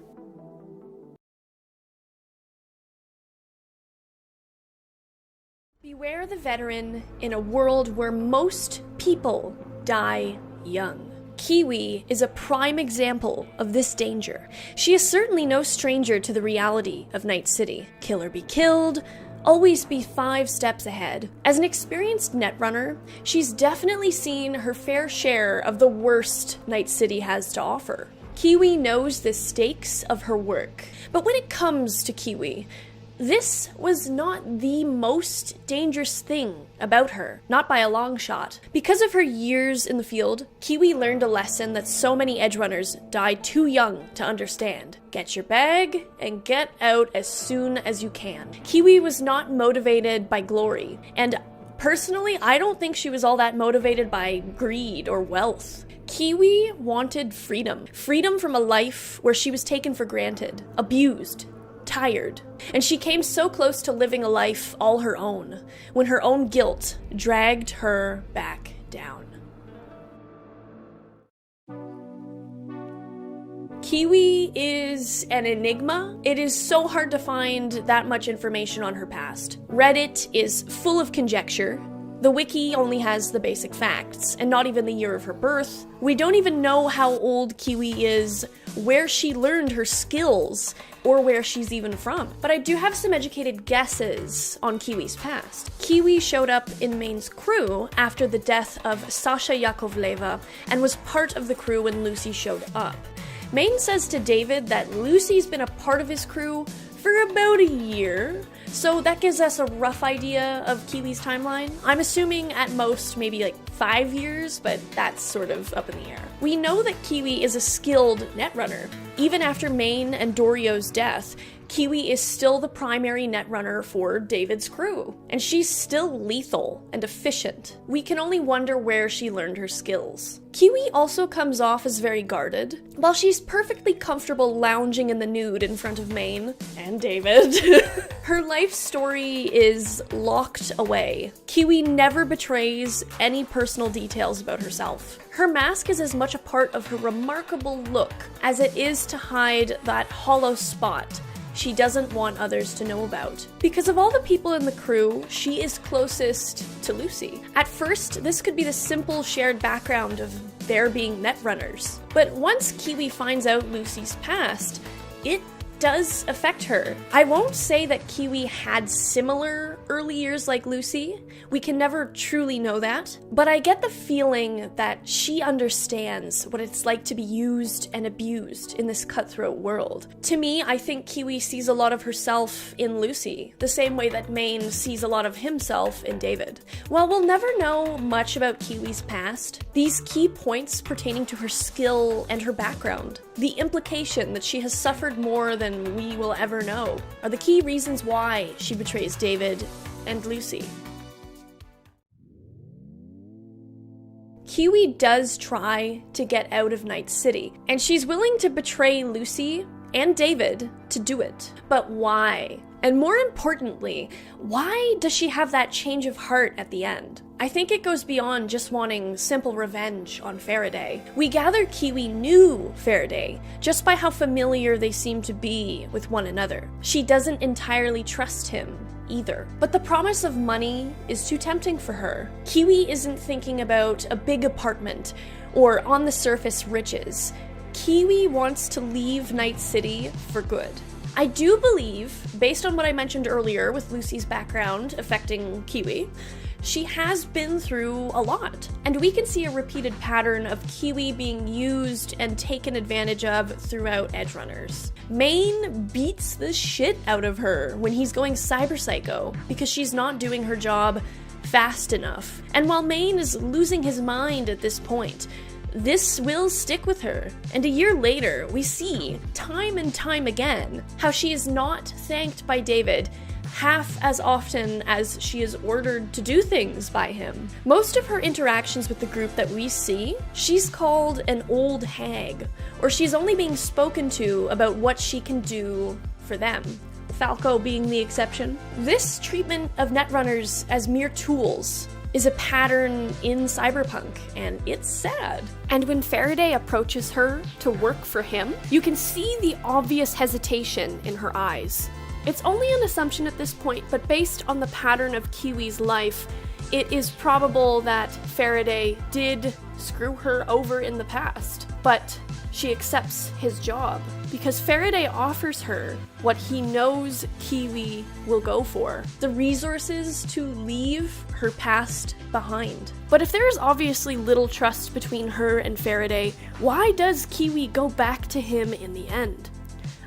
Beware the veteran in a world where most people die young. Kiwi is a prime example of this danger. She is certainly no stranger to the reality of Night City. Kill or be killed, always be 5 steps ahead. As an experienced netrunner, she's definitely seen her fair share of the worst Night City has to offer. Kiwi knows the stakes of her work. But when it comes to Kiwi, this was not the most dangerous thing about her, not by a long shot. Because of her years in the field, Kiwi learned a lesson that so many Edgerunners die too young to understand. Get your bag and get out as soon as you can. Kiwi was not motivated by glory, and Personally, I don't think she was all that motivated by greed or wealth. Kiwi wanted freedom. Freedom from a life where she was taken for granted, abused, tired. And she came so close to living a life all her own, when her own guilt dragged her back down. Kiwi is an enigma. It is so hard to find that much information on her past. Reddit is full of conjecture. The wiki only has the basic facts, and not even the year of her birth. We don't even know how old Kiwi is, where she learned her skills, or where she's even from. But I do have some educated guesses on Kiwi's past. Kiwi showed up in Maine's crew after the death of Sasha Yakovleva, and was part of the crew when Lucy showed up. Maine says to David that Lucy's been a part of his crew for about a year, so that gives us a rough idea of Kiwi's timeline. I'm assuming at most maybe like 5 years, but that's sort of up in the air. We know that Kiwi is a skilled netrunner. Even after Maine and Dorio's death, Kiwi is still the primary netrunner for David's crew, and she's still lethal and efficient. We can only wonder where she learned her skills. Kiwi also comes off as very guarded. While she's perfectly comfortable lounging in the nude in front of Maine and David, her life story is locked away. Kiwi never betrays any personal details about herself. Her mask is as much a part of her remarkable look as it is to hide that hollow spot she doesn't want others to know about. Because of all the people in the crew, she is closest to Lucy. At first, this could be the simple shared background of their being netrunners. But once Kiwi finds out Lucy's past, it does affect her. I won't say that Kiwi had similar early years like Lucy. We can never truly know that. But I get the feeling that she understands what it's like to be used and abused in this cutthroat world. To me, I think Kiwi sees a lot of herself in Lucy, the same way that Maine sees a lot of himself in David. While we'll never know much about Kiwi's past, these key points pertaining to her skill and her background, the implication that she has suffered more than we will ever know, are the key reasons why she betrays David and Lucy. Kiwi does try to get out of Night City, and she's willing to betray Lucy and David to do it. But why? And more importantly, why does she have that change of heart at the end? I think it goes beyond just wanting simple revenge on Faraday. We gather Kiwi knew Faraday just by how familiar they seem to be with one another. She doesn't entirely trust him either. But the promise of money is too tempting for her. Kiwi isn't thinking about a big apartment or on the surface riches. Kiwi wants to leave Night City for good. I do believe, based on what I mentioned earlier with Lucy's background affecting Kiwi, she has been through a lot, and we can see a repeated pattern of Kiwi being used and taken advantage of throughout Edgerunners. Maine beats the shit out of her when he's going cyber psycho because she's not doing her job fast enough. And while Maine is losing his mind at this point, this will stick with her, and a year later, we see, time and time again, how she is not thanked by David half as often as she is ordered to do things by him. Most of her interactions with the group that we see, she's called an old hag, or she's only being spoken to about what she can do for them. Falco being the exception. This treatment of netrunners as mere tools is a pattern in Cyberpunk, and it's sad. And when Faraday approaches her to work for him, you can see the obvious hesitation in her eyes. It's only an assumption at this point, but based on the pattern of Kiwi's life, it is probable that Faraday did screw her over in the past, but she accepts his job because Faraday offers her what he knows Kiwi will go for, the resources to leave her past behind. But if there is obviously little trust between her and Faraday, why does Kiwi go back to him in the end?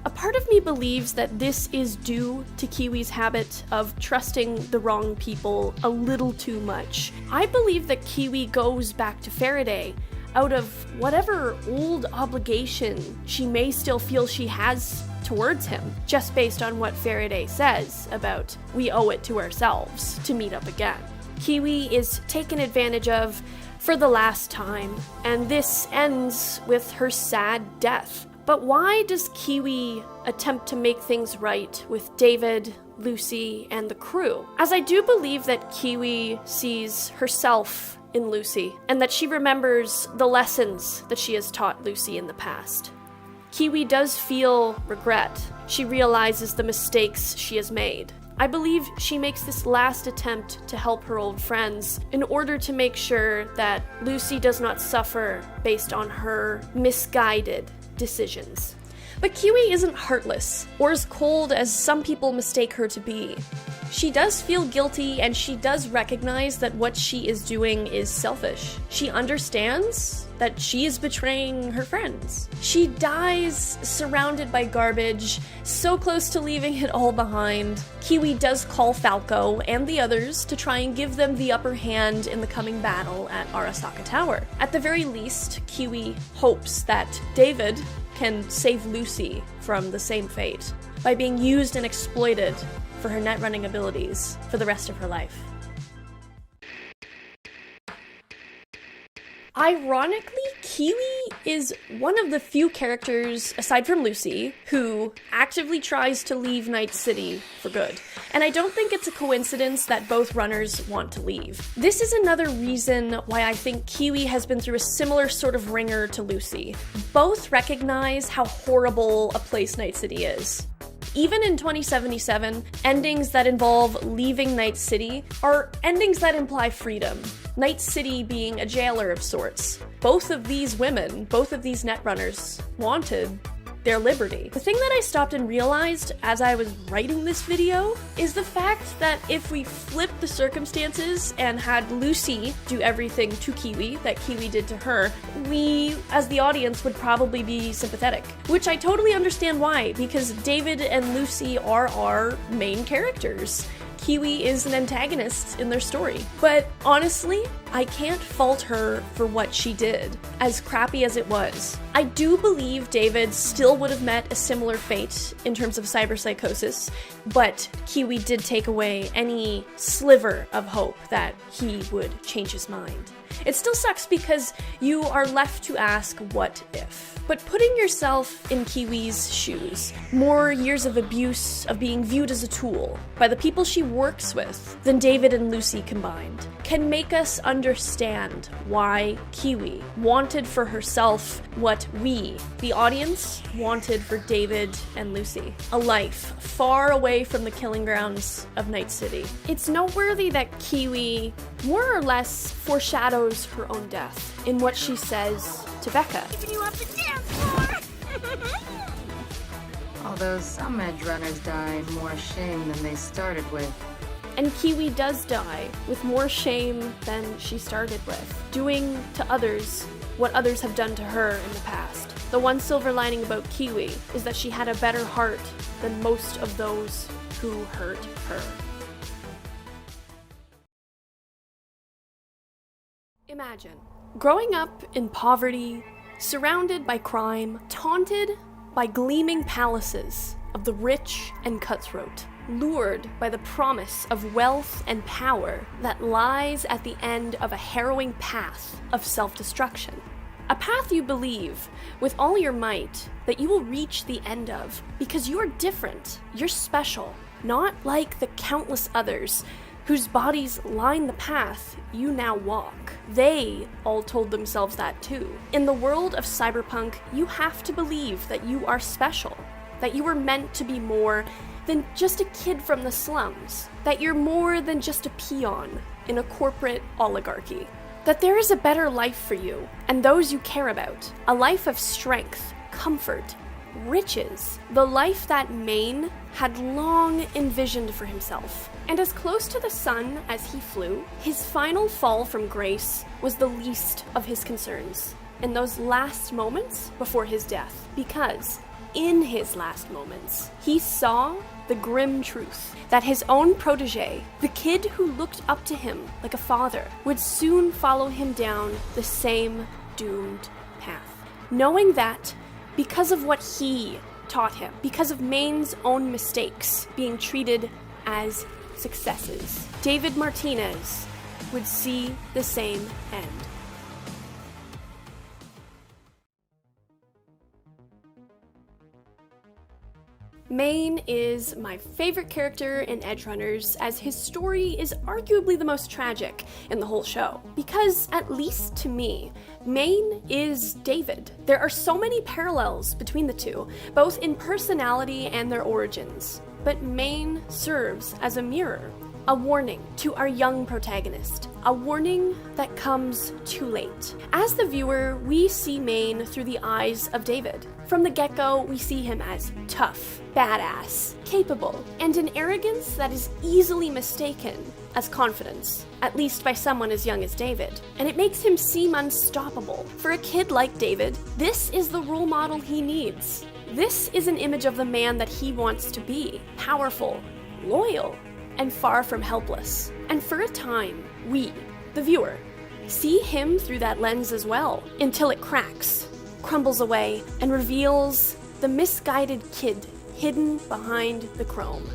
A part of me believes that this is due to Kiwi's habit of trusting the wrong people a little too much. I believe that Kiwi goes back to Faraday out of whatever old obligation she may still feel she has towards him, just based on what Faraday says about we owe it to ourselves to meet up again. Kiwi is taken advantage of for the last time, and this ends with her sad death. But why does Kiwi attempt to make things right with David, Lucy, and the crew? As I do believe that Kiwi sees herself in Lucy, and that she remembers the lessons that she has taught Lucy in the past. Kiwi does feel regret. She realizes the mistakes she has made. I believe she makes this last attempt to help her old friends in order to make sure that Lucy does not suffer based on her misguided decisions. But Kiwi isn't heartless, or as cold as some people mistake her to be. She does feel guilty, and she does recognize that what she is doing is selfish. She understands that she is betraying her friends. She dies surrounded by garbage, so close to leaving it all behind. Kiwi does call Falco and the others to try and give them the upper hand in the coming battle at Arasaka Tower. At the very least, Kiwi hopes that David can save Lucy from the same fate by being used and exploited for her net running abilities for the rest of her life. Ironically, Kiwi is one of the few characters, aside from Lucy, who actively tries to leave Night City for good. And I don't think it's a coincidence that both runners want to leave. This is another reason why I think Kiwi has been through a similar sort of ringer to Lucy. Both recognize how horrible a place Night City is. Even in 2077, endings that involve leaving Night City are endings that imply freedom. Night City being a jailer of sorts. Both of these women, both of these netrunners, wanted their liberty. The thing that I stopped and realized as I was writing this video is the fact that if we flip the circumstances and had Lucy do everything to Kiwi that Kiwi did to her, we, as the audience, would probably be sympathetic. Which I totally understand why, because David and Lucy are our main characters. Kiwi is an antagonist in their story. But honestly, I can't fault her for what she did, as crappy as it was. I do believe David still would have met a similar fate in terms of cyberpsychosis, but Kiwi did take away any sliver of hope that he would change his mind. It still sucks because you are left to ask, what if? But putting yourself in Kiwi's shoes, more years of abuse, of being viewed as a tool by the people she works with than David and Lucy combined, can make us understand why Kiwi wanted for herself what we, the audience, wanted for David and Lucy. A life far away from the killing grounds of Night City. It's noteworthy that Kiwi more or less foreshadows her own death in what she says to Becca. Keeping you up the dance floor! Although some Edgerunners died more shame than they started with. And Kiwi does die with more shame than she started with, doing to others what others have done to her in the past. The one silver lining about Kiwi is that she had a better heart than most of those who hurt her. Imagine growing up in poverty, surrounded by crime, taunted by gleaming palaces of the rich and cutthroat, lured by the promise of wealth and power that lies at the end of a harrowing path of self-destruction. A path you believe, with all your might, that you will reach the end of because you're different, you're special, not like the countless others whose bodies line the path you now walk. They all told themselves that too. In the world of cyberpunk, you have to believe that you are special, that you were meant to be more than just a kid from the slums, that you're more than just a peon in a corporate oligarchy, that there is a better life for you and those you care about, a life of strength, comfort, riches, the life that Maine had long envisioned for himself. And as close to the sun as he flew, his final fall from grace was the least of his concerns in those last moments before his death, because in his last moments, he saw the grim truth that his own protege, the kid who looked up to him like a father, would soon follow him down the same doomed path. Knowing that, because of what he taught him, because of Maine's own mistakes being treated as successes, David Martinez would see the same end. Maine is my favorite character in Edgerunners, as his story is arguably the most tragic in the whole show. Because, at least to me, Maine is David. There are so many parallels between the two, both in personality and their origins. But Maine serves as a mirror, a warning to our young protagonist, a warning that comes too late. As the viewer, we see Maine through the eyes of David. From the get-go, we see him as tough, badass, capable, and an arrogance that is easily mistaken as confidence, at least by someone as young as David. And it makes him seem unstoppable. For a kid like David, this is the role model he needs. This is an image of the man that he wants to be: powerful, loyal, and far from helpless. And for a time, we, the viewer, see him through that lens as well, until it cracks, crumbles away, and reveals the misguided kid hidden behind the chrome.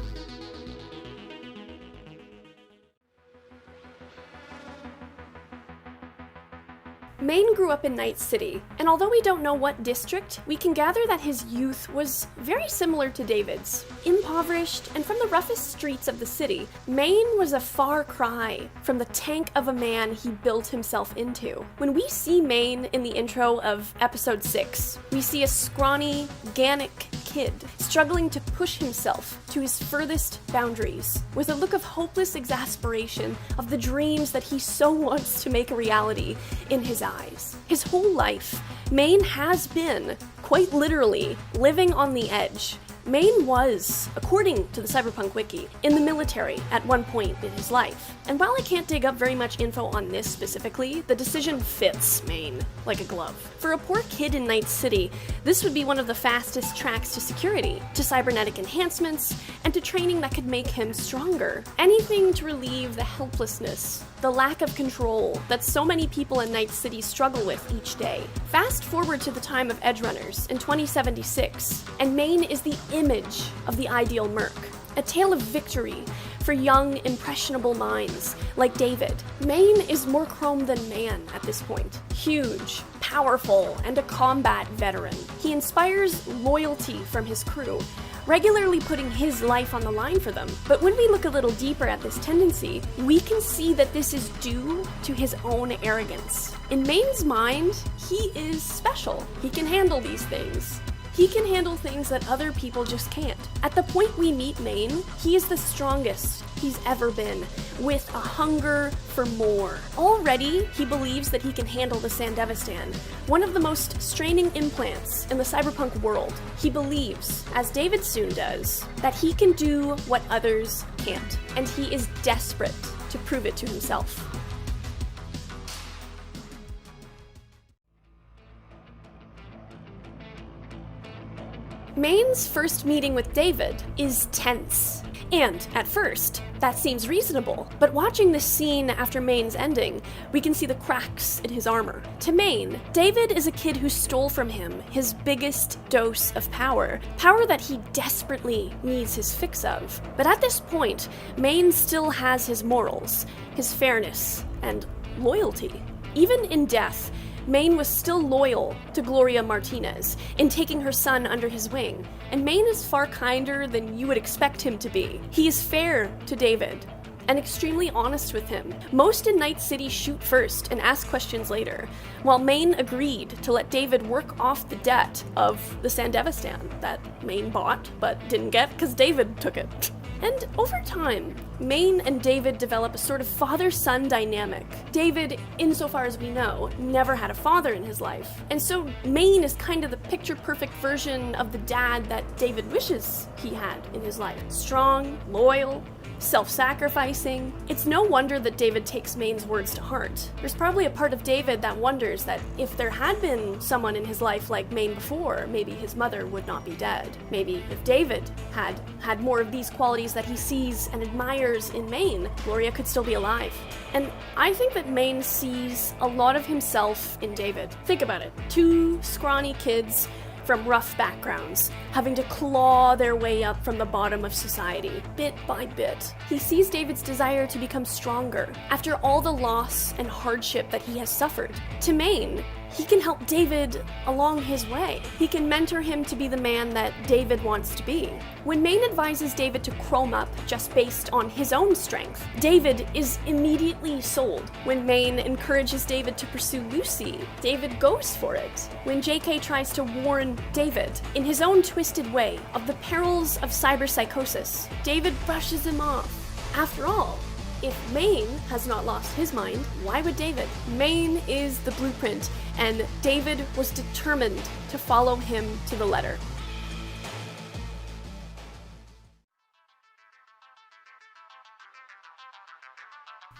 Maine grew up in Night City, and although we don't know what district, we can gather that his youth was very similar to David's. Impoverished and from the roughest streets of the city, Maine was a far cry from the tank of a man he built himself into. When we see Maine in the intro of episode 6, we see a scrawny, Gannic kid struggling to push himself to his furthest boundaries, with a look of hopeless exasperation of the dreams that he so wants to make a reality in his eyes. His whole life, Maine has been, quite literally, living on the edge. Maine was, according to the Cyberpunk wiki, in the military at one point in his life. And while I can't dig up very much info on this specifically, the decision fits Maine like a glove. For a poor kid in Night City, this would be one of the fastest tracks to security, to cybernetic enhancements, and to training that could make him stronger. Anything to relieve the helplessness, the lack of control that so many people in Night City struggle with each day. Fast forward to the time of Edgerunners in 2076, and Maine is the image of the ideal merc, a tale of victory for young, impressionable minds like David. Maine is more chrome than man at this point. Huge, powerful, and a combat veteran. He inspires loyalty from his crew, regularly putting his life on the line for them. But when we look a little deeper at this tendency, we can see that this is due to his own arrogance. In Maine's mind, he is special. He can handle these things. He can handle things that other people just can't. At the point we meet Maine, he is the strongest he's ever been, with a hunger for more. Already, he believes that he can handle the Sandevistan, one of the most straining implants in the cyberpunk world. He believes, as David soon does, that he can do what others can't, and he is desperate to prove it to himself. Maine's first meeting with David is tense. And, at first, that seems reasonable. But watching this scene after Maine's ending, we can see the cracks in his armor. To Maine, David is a kid who stole from him his biggest dose of power. Power that he desperately needs his fix of. But at this point, Maine still has his morals, his fairness, and loyalty. Even in death, Maine was still loyal to Gloria Martinez in taking her son under his wing, and Maine is far kinder than you would expect him to be. He is fair to David, and extremely honest with him. Most in Night City shoot first and ask questions later, while Maine agreed to let David work off the debt of the Sandevistan that Maine bought, but didn't get because David took it. And over time, Maine and David develop a sort of father-son dynamic. David, insofar as we know, never had a father in his life. And so Maine is kind of the picture-perfect version of the dad that David wishes he had in his life. Strong, loyal, self-sacrificing. It's no wonder that David takes Maine's words to heart. There's probably a part of David that wonders that if there had been someone in his life like Maine before, maybe his mother would not be dead. Maybe if David had more of these qualities that he sees and admires in Maine, Gloria could still be alive. And I think that Maine sees a lot of himself in David. Think about it. Two scrawny kids from rough backgrounds, having to claw their way up from the bottom of society, bit by bit. He sees David's desire to become stronger after all the loss and hardship that he has suffered. To Maine, he can help David along his way. He can mentor him to be the man that David wants to be. When Maine advises David to chrome up just based on his own strength, David is immediately sold. When Maine encourages David to pursue Lucy, David goes for it. When JK tries to warn David, in his own twisted way, of the perils of cyberpsychosis, David brushes him off. After all, if Maine has not lost his mind, why would David? Maine is the blueprint, and David was determined to follow him to the letter.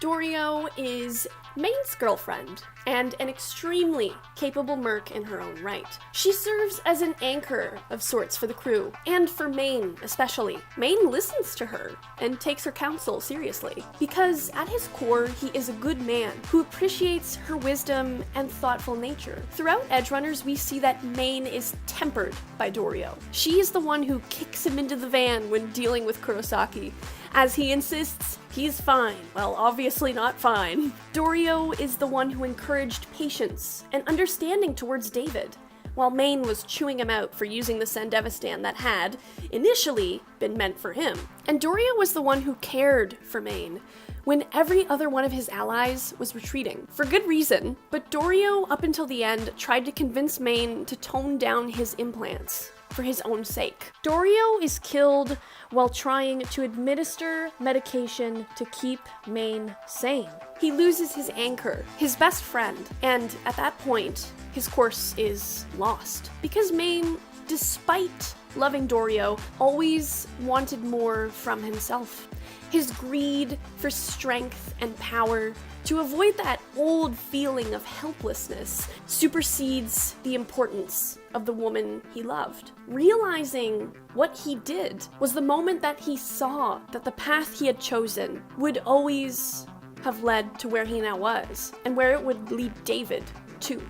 Dorio is Maine's girlfriend, and an extremely capable merc in her own right. She serves as an anchor of sorts for the crew, and for Maine especially. Maine listens to her and takes her counsel seriously, because at his core, he is a good man who appreciates her wisdom and thoughtful nature. Throughout Edgerunners, we see that Maine is tempered by Dorio. She is the one who kicks him into the van when dealing with Kurosaki, as he insists he's fine. Well, obviously not fine. Dorio is the one who encouraged patience and understanding towards David, while Maine was chewing him out for using the Sandevistan that had, initially, been meant for him. And Dorio was the one who cared for Maine when every other one of his allies was retreating. For good reason, but Dorio, up until the end, tried to convince Maine to tone down his implants for his own sake. Dorio is killed while trying to administer medication to keep Maine sane. He loses his anchor, his best friend, and at that point, his course is lost. Because Maine, despite loving Dorio, always wanted more from himself. His greed for strength and power, to avoid that old feeling of helplessness, supersedes the importance of the woman he loved. Realizing what he did was the moment that he saw that the path he had chosen would always have led to where he now was, and where it would lead David to.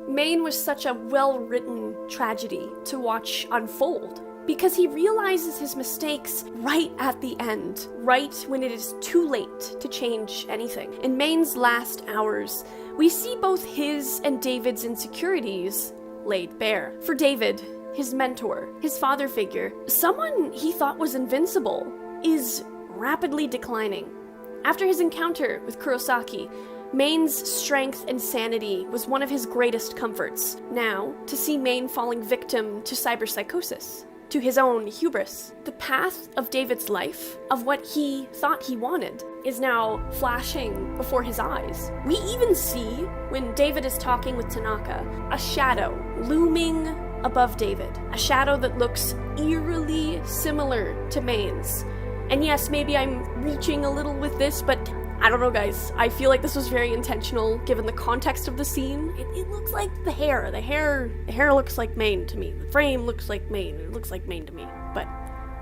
Maine was such a well-written tragedy to watch unfold, because he realizes his mistakes right at the end, right when it is too late to change anything. In Maine's last hours, we see both his and David's insecurities laid bare. For David, his mentor, his father figure, someone he thought was invincible, is rapidly declining. After his encounter with Kurosaki, Maine's strength and sanity was one of his greatest comforts. Now, to see Maine falling victim to cyberpsychosis, to his own hubris, the path of David's life, of what he thought he wanted, is now flashing before his eyes. We even see, when David is talking with Tanaka, a shadow looming above David, a shadow that looks eerily similar to Maine's. And yes, maybe I'm reaching a little with this, but I don't know, guys. I feel like this was very intentional, given the context of the scene. It looks like the hair. The hair looks like Maine to me. The frame looks like Maine. It looks like Maine to me. But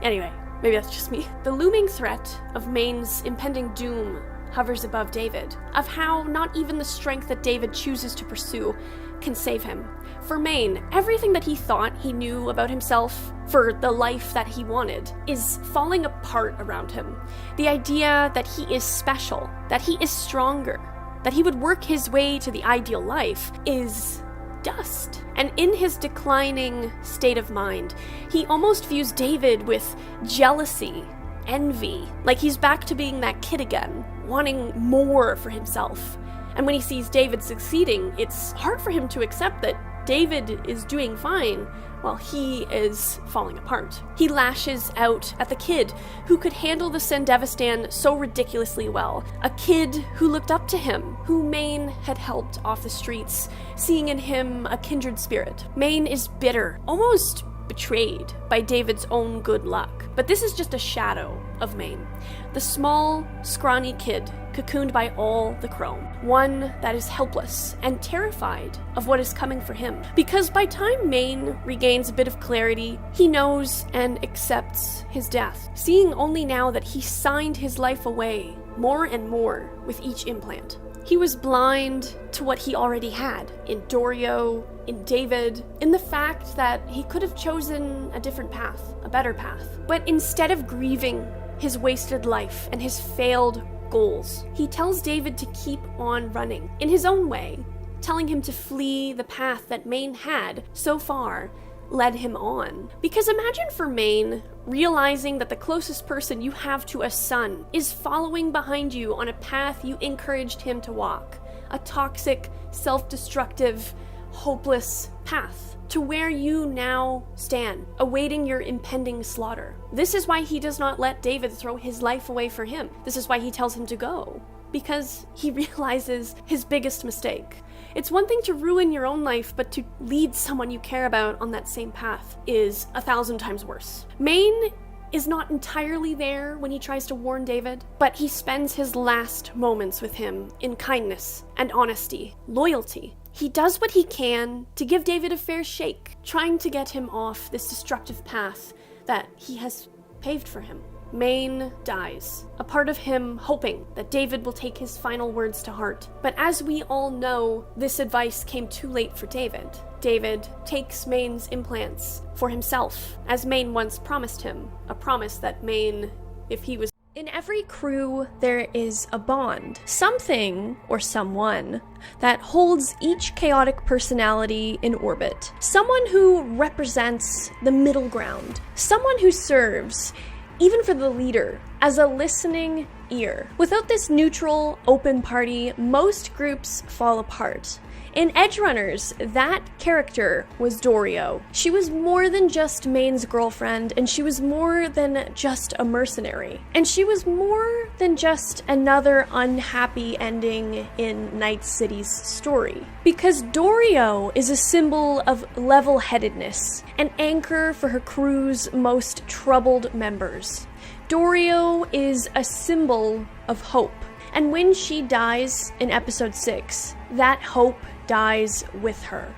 anyway, maybe that's just me. The looming threat of Maine's impending doom hovers above David, of how not even the strength that David chooses to pursue can save him. For Maine, everything that he thought he knew about himself for the life that he wanted is falling apart around him. The idea that he is special, that he is stronger, that he would work his way to the ideal life is dust. And in his declining state of mind, he almost views David with jealousy, envy, like he's back to being that kid again, wanting more for himself. And when he sees David succeeding, it's hard for him to accept that David is doing fine while he is falling apart. He lashes out at the kid who could handle the Sandevistan so ridiculously well. A kid who looked up to him, who Maine had helped off the streets, seeing in him a kindred spirit. Maine is bitter, almost betrayed by David's own good luck. But this is just a shadow of Maine. The small, scrawny kid cocooned by all the chrome. One that is helpless and terrified of what is coming for him. Because by time Maine regains a bit of clarity, he knows and accepts his death, seeing only now that he signed his life away more and more with each implant. He was blind to what he already had in Dorio, in David, in the fact that he could have chosen a different path, a better path. But instead of grieving his wasted life and his failed goals, he tells David to keep on running in his own way, telling him to flee the path that Maine had so far led him on. Because imagine for Maine realizing that the closest person you have to a son is following behind you on a path you encouraged him to walk, a toxic, self-destructive, hopeless path to where you now stand, awaiting your impending slaughter. This is why he does not let David throw his life away for him. This is why he tells him to go, because he realizes his biggest mistake. It's one thing to ruin your own life, but to lead someone you care about on that same path is 1,000 times worse. Maine is not entirely there when he tries to warn David, but he spends his last moments with him in kindness and honesty, loyalty. He does what he can to give David a fair shake, trying to get him off this destructive path that he has paved for him. Maine dies, a part of him hoping that David will take his final words to heart. But as we all know, this advice came too late for David. David takes Maine's implants for himself, as Maine once promised him, a promise that Maine, if he was... In every crew, there is a bond, something or someone that holds each chaotic personality in orbit. Someone who represents the middle ground, someone who serves, even for the leader, as a listening ear. Without this neutral, open party, most groups fall apart. In Edgerunners, that character was Dorio. She was more than just Maine's girlfriend, and she was more than just a mercenary. And she was more than just another unhappy ending in Night City's story. Because Dorio is a symbol of level-headedness, an anchor for her crew's most troubled members. Dorio is a symbol of hope. And when she dies in episode 6, that hope dies with her.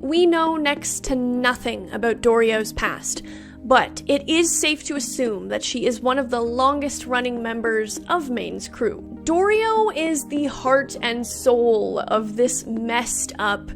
We know next to nothing about Dorio's past, but it is safe to assume that she is one of the longest running members of Maine's crew. Dorio is the heart and soul of this messed up,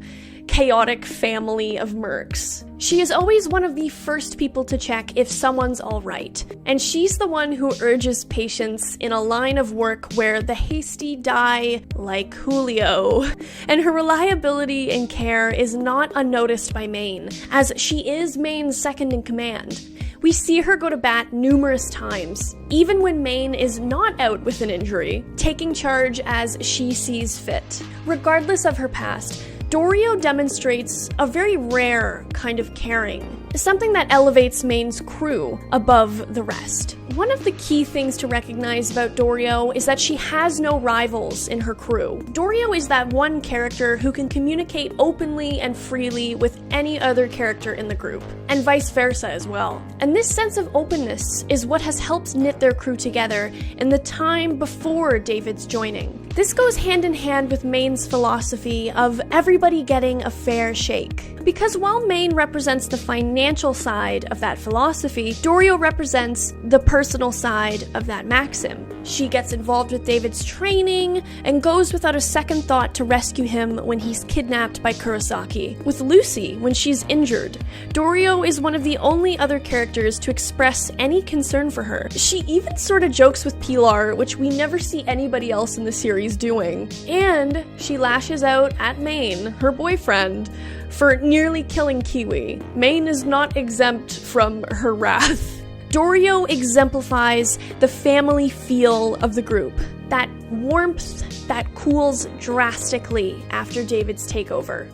chaotic family of mercs. She is always one of the first people to check if someone's alright, and she's the one who urges patience in a line of work where the hasty die like Julio. And her reliability and care is not unnoticed by Maine, as she is Maine's second in command. We see her go to bat numerous times, even when Maine is not out with an injury, taking charge as she sees fit. Regardless of her past, Dorio demonstrates a very rare kind of caring, something that elevates Maine's crew above the rest. One of the key things to recognize about Dorio is that she has no rivals in her crew. Dorio is that one character who can communicate openly and freely with any other character in the group, and vice versa as well. And this sense of openness is what has helped knit their crew together in the time before David's joining. This goes hand in hand with Maine's philosophy of everybody getting a fair shake. Because while Maine represents the financial side of that philosophy, Dorio represents the personal side of that maxim. She gets involved with David's training and goes without a second thought to rescue him when he's kidnapped by Kurosaki. With Lucy, when she's injured, Dorio is one of the only other characters to express any concern for her. She even sort of jokes with Pilar, which we never see anybody else in the series doing. And she lashes out at Maine, her boyfriend, for nearly killing Kiwi. Maine is not exempt from her wrath. Dorio exemplifies the family feel of the group, that warmth that cools drastically after David's takeover.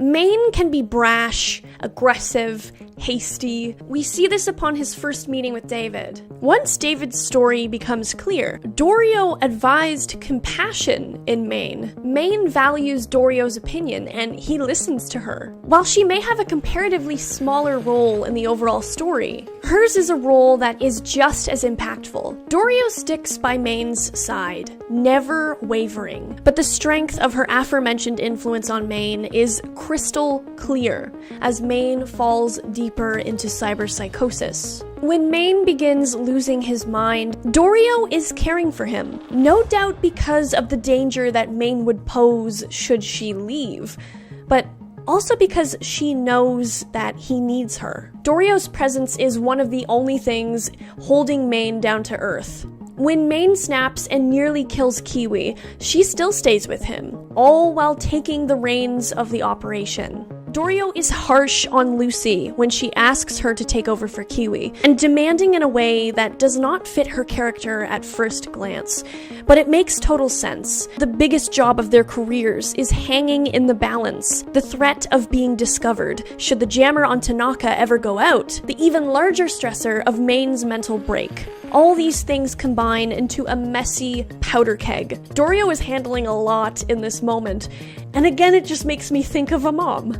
Maine can be brash, aggressive, hasty. We see this upon his first meeting with David. Once David's story becomes clear, Dorio advised compassion in Maine. Maine values Dorio's opinion, and he listens to her. While she may have a comparatively smaller role in the overall story, Hers is a role that is just as impactful. Dorio sticks by Maine's side, never wavering, but the strength of her aforementioned influence on Maine is crystal clear as Maine falls deeper into cyberpsychosis. When Maine begins losing his mind, Dorio is caring for him, no doubt because of the danger that Maine would pose should she leave, but also because she knows that he needs her. Dorio's presence is one of the only things holding Maine down to earth. When Maine snaps and nearly kills Kiwi, she still stays with him, all while taking the reins of the operation. Dorio is harsh on Lucy when she asks her to take over for Kiwi, and demanding in a way that does not fit her character at first glance. But it makes total sense. The biggest job of their careers is hanging in the balance, the threat of being discovered, should the jammer on Tanaka ever go out, the even larger stressor of Maine's mental break. All these things combine into a messy powder keg. Dorio is handling a lot in this moment, and again it just makes me think of a mom.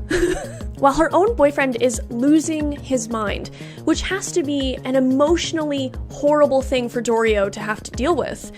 While her own boyfriend is losing his mind, which has to be an emotionally horrible thing for Dorio to have to deal with,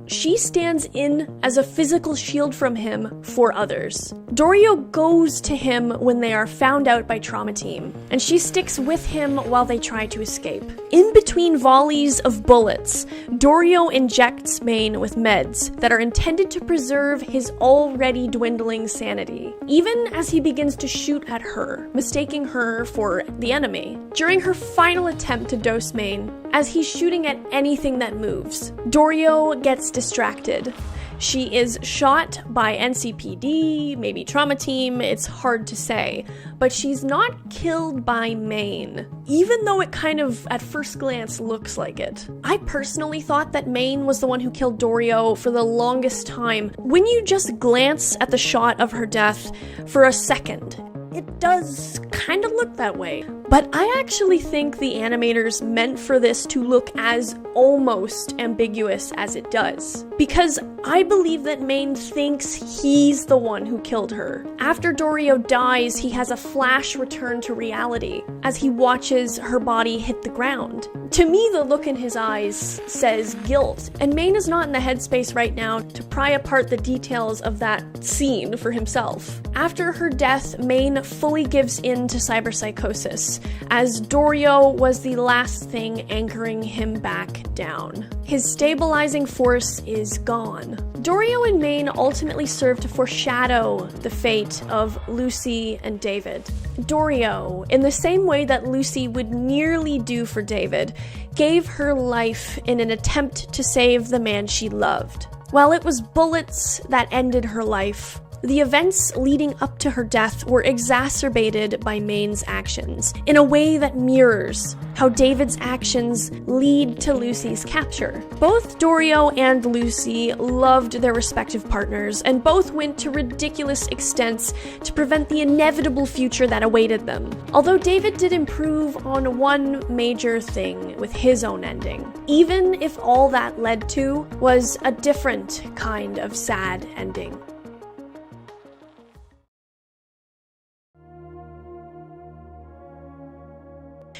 she stands in as a physical shield from him for others. Dorio goes to him when they are found out by Trauma Team, and she sticks with him while they try to escape. In between volleys of bullets, Dorio injects Maine with meds that are intended to preserve his already dwindling sanity, even as he begins to shoot at her, mistaking her for the enemy. During her final attempt to dose Maine, as he's shooting at anything that moves, Dorio gets distracted. She is shot by NCPD, maybe Trauma Team, it's hard to say, but she's not killed by Maine, even though it kind of, at first glance, looks like it. I personally thought that Maine was the one who killed Dorio for the longest time. When you just glance at the shot of her death for a second, it does kind of look that way. But I actually think the animators meant for this to look as almost ambiguous as it does. Because I believe that Maine thinks he's the one who killed her. After Dorio dies, he has a flash return to reality as he watches her body hit the ground. To me, the look in his eyes says guilt, and Maine is not in the headspace right now to pry apart the details of that scene for himself. After her death, Maine fully gives in to cyberpsychosis, as Dorio was the last thing anchoring him back down. His stabilizing force is gone. Dorio and Maine ultimately serve to foreshadow the fate of Lucy and David. Dorio, in the same way that Lucy would nearly do for David, gave her life in an attempt to save the man she loved. While it was bullets that ended her life, the events leading up to her death were exacerbated by Maine's actions, in a way that mirrors how David's actions lead to Lucy's capture. Both Dorio and Lucy loved their respective partners, and both went to ridiculous extents to prevent the inevitable future that awaited them. Although David did improve on one major thing with his own ending, even if all that led to was a different kind of sad ending.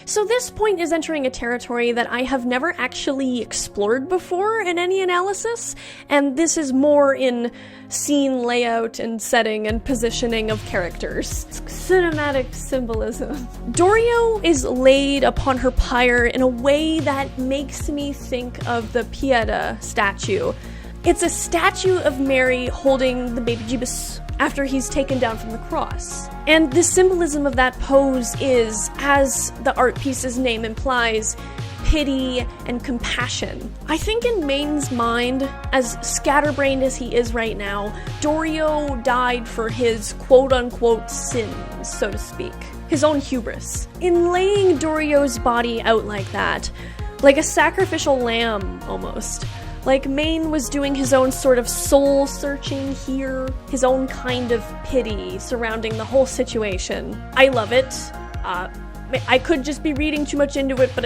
So this point is entering a territory that I have never actually explored before in any analysis, and this is more in scene layout and setting and positioning of characters. Cinematic symbolism. Dorio is laid upon her pyre in a way that makes me think of the Pietà statue. It's a statue of Mary holding the baby Jesus after he's taken down from the cross. And the symbolism of that pose is, as the art piece's name implies, pity and compassion. I think in Maine's mind, as scatterbrained as he is right now, Dorio died for his quote-unquote sins, so to speak. His own hubris. In laying Dorio's body out like that, like a sacrificial lamb, almost, like Maine was doing his own sort of soul-searching here, his own kind of pity surrounding the whole situation. I love it. I could just be reading too much into it, but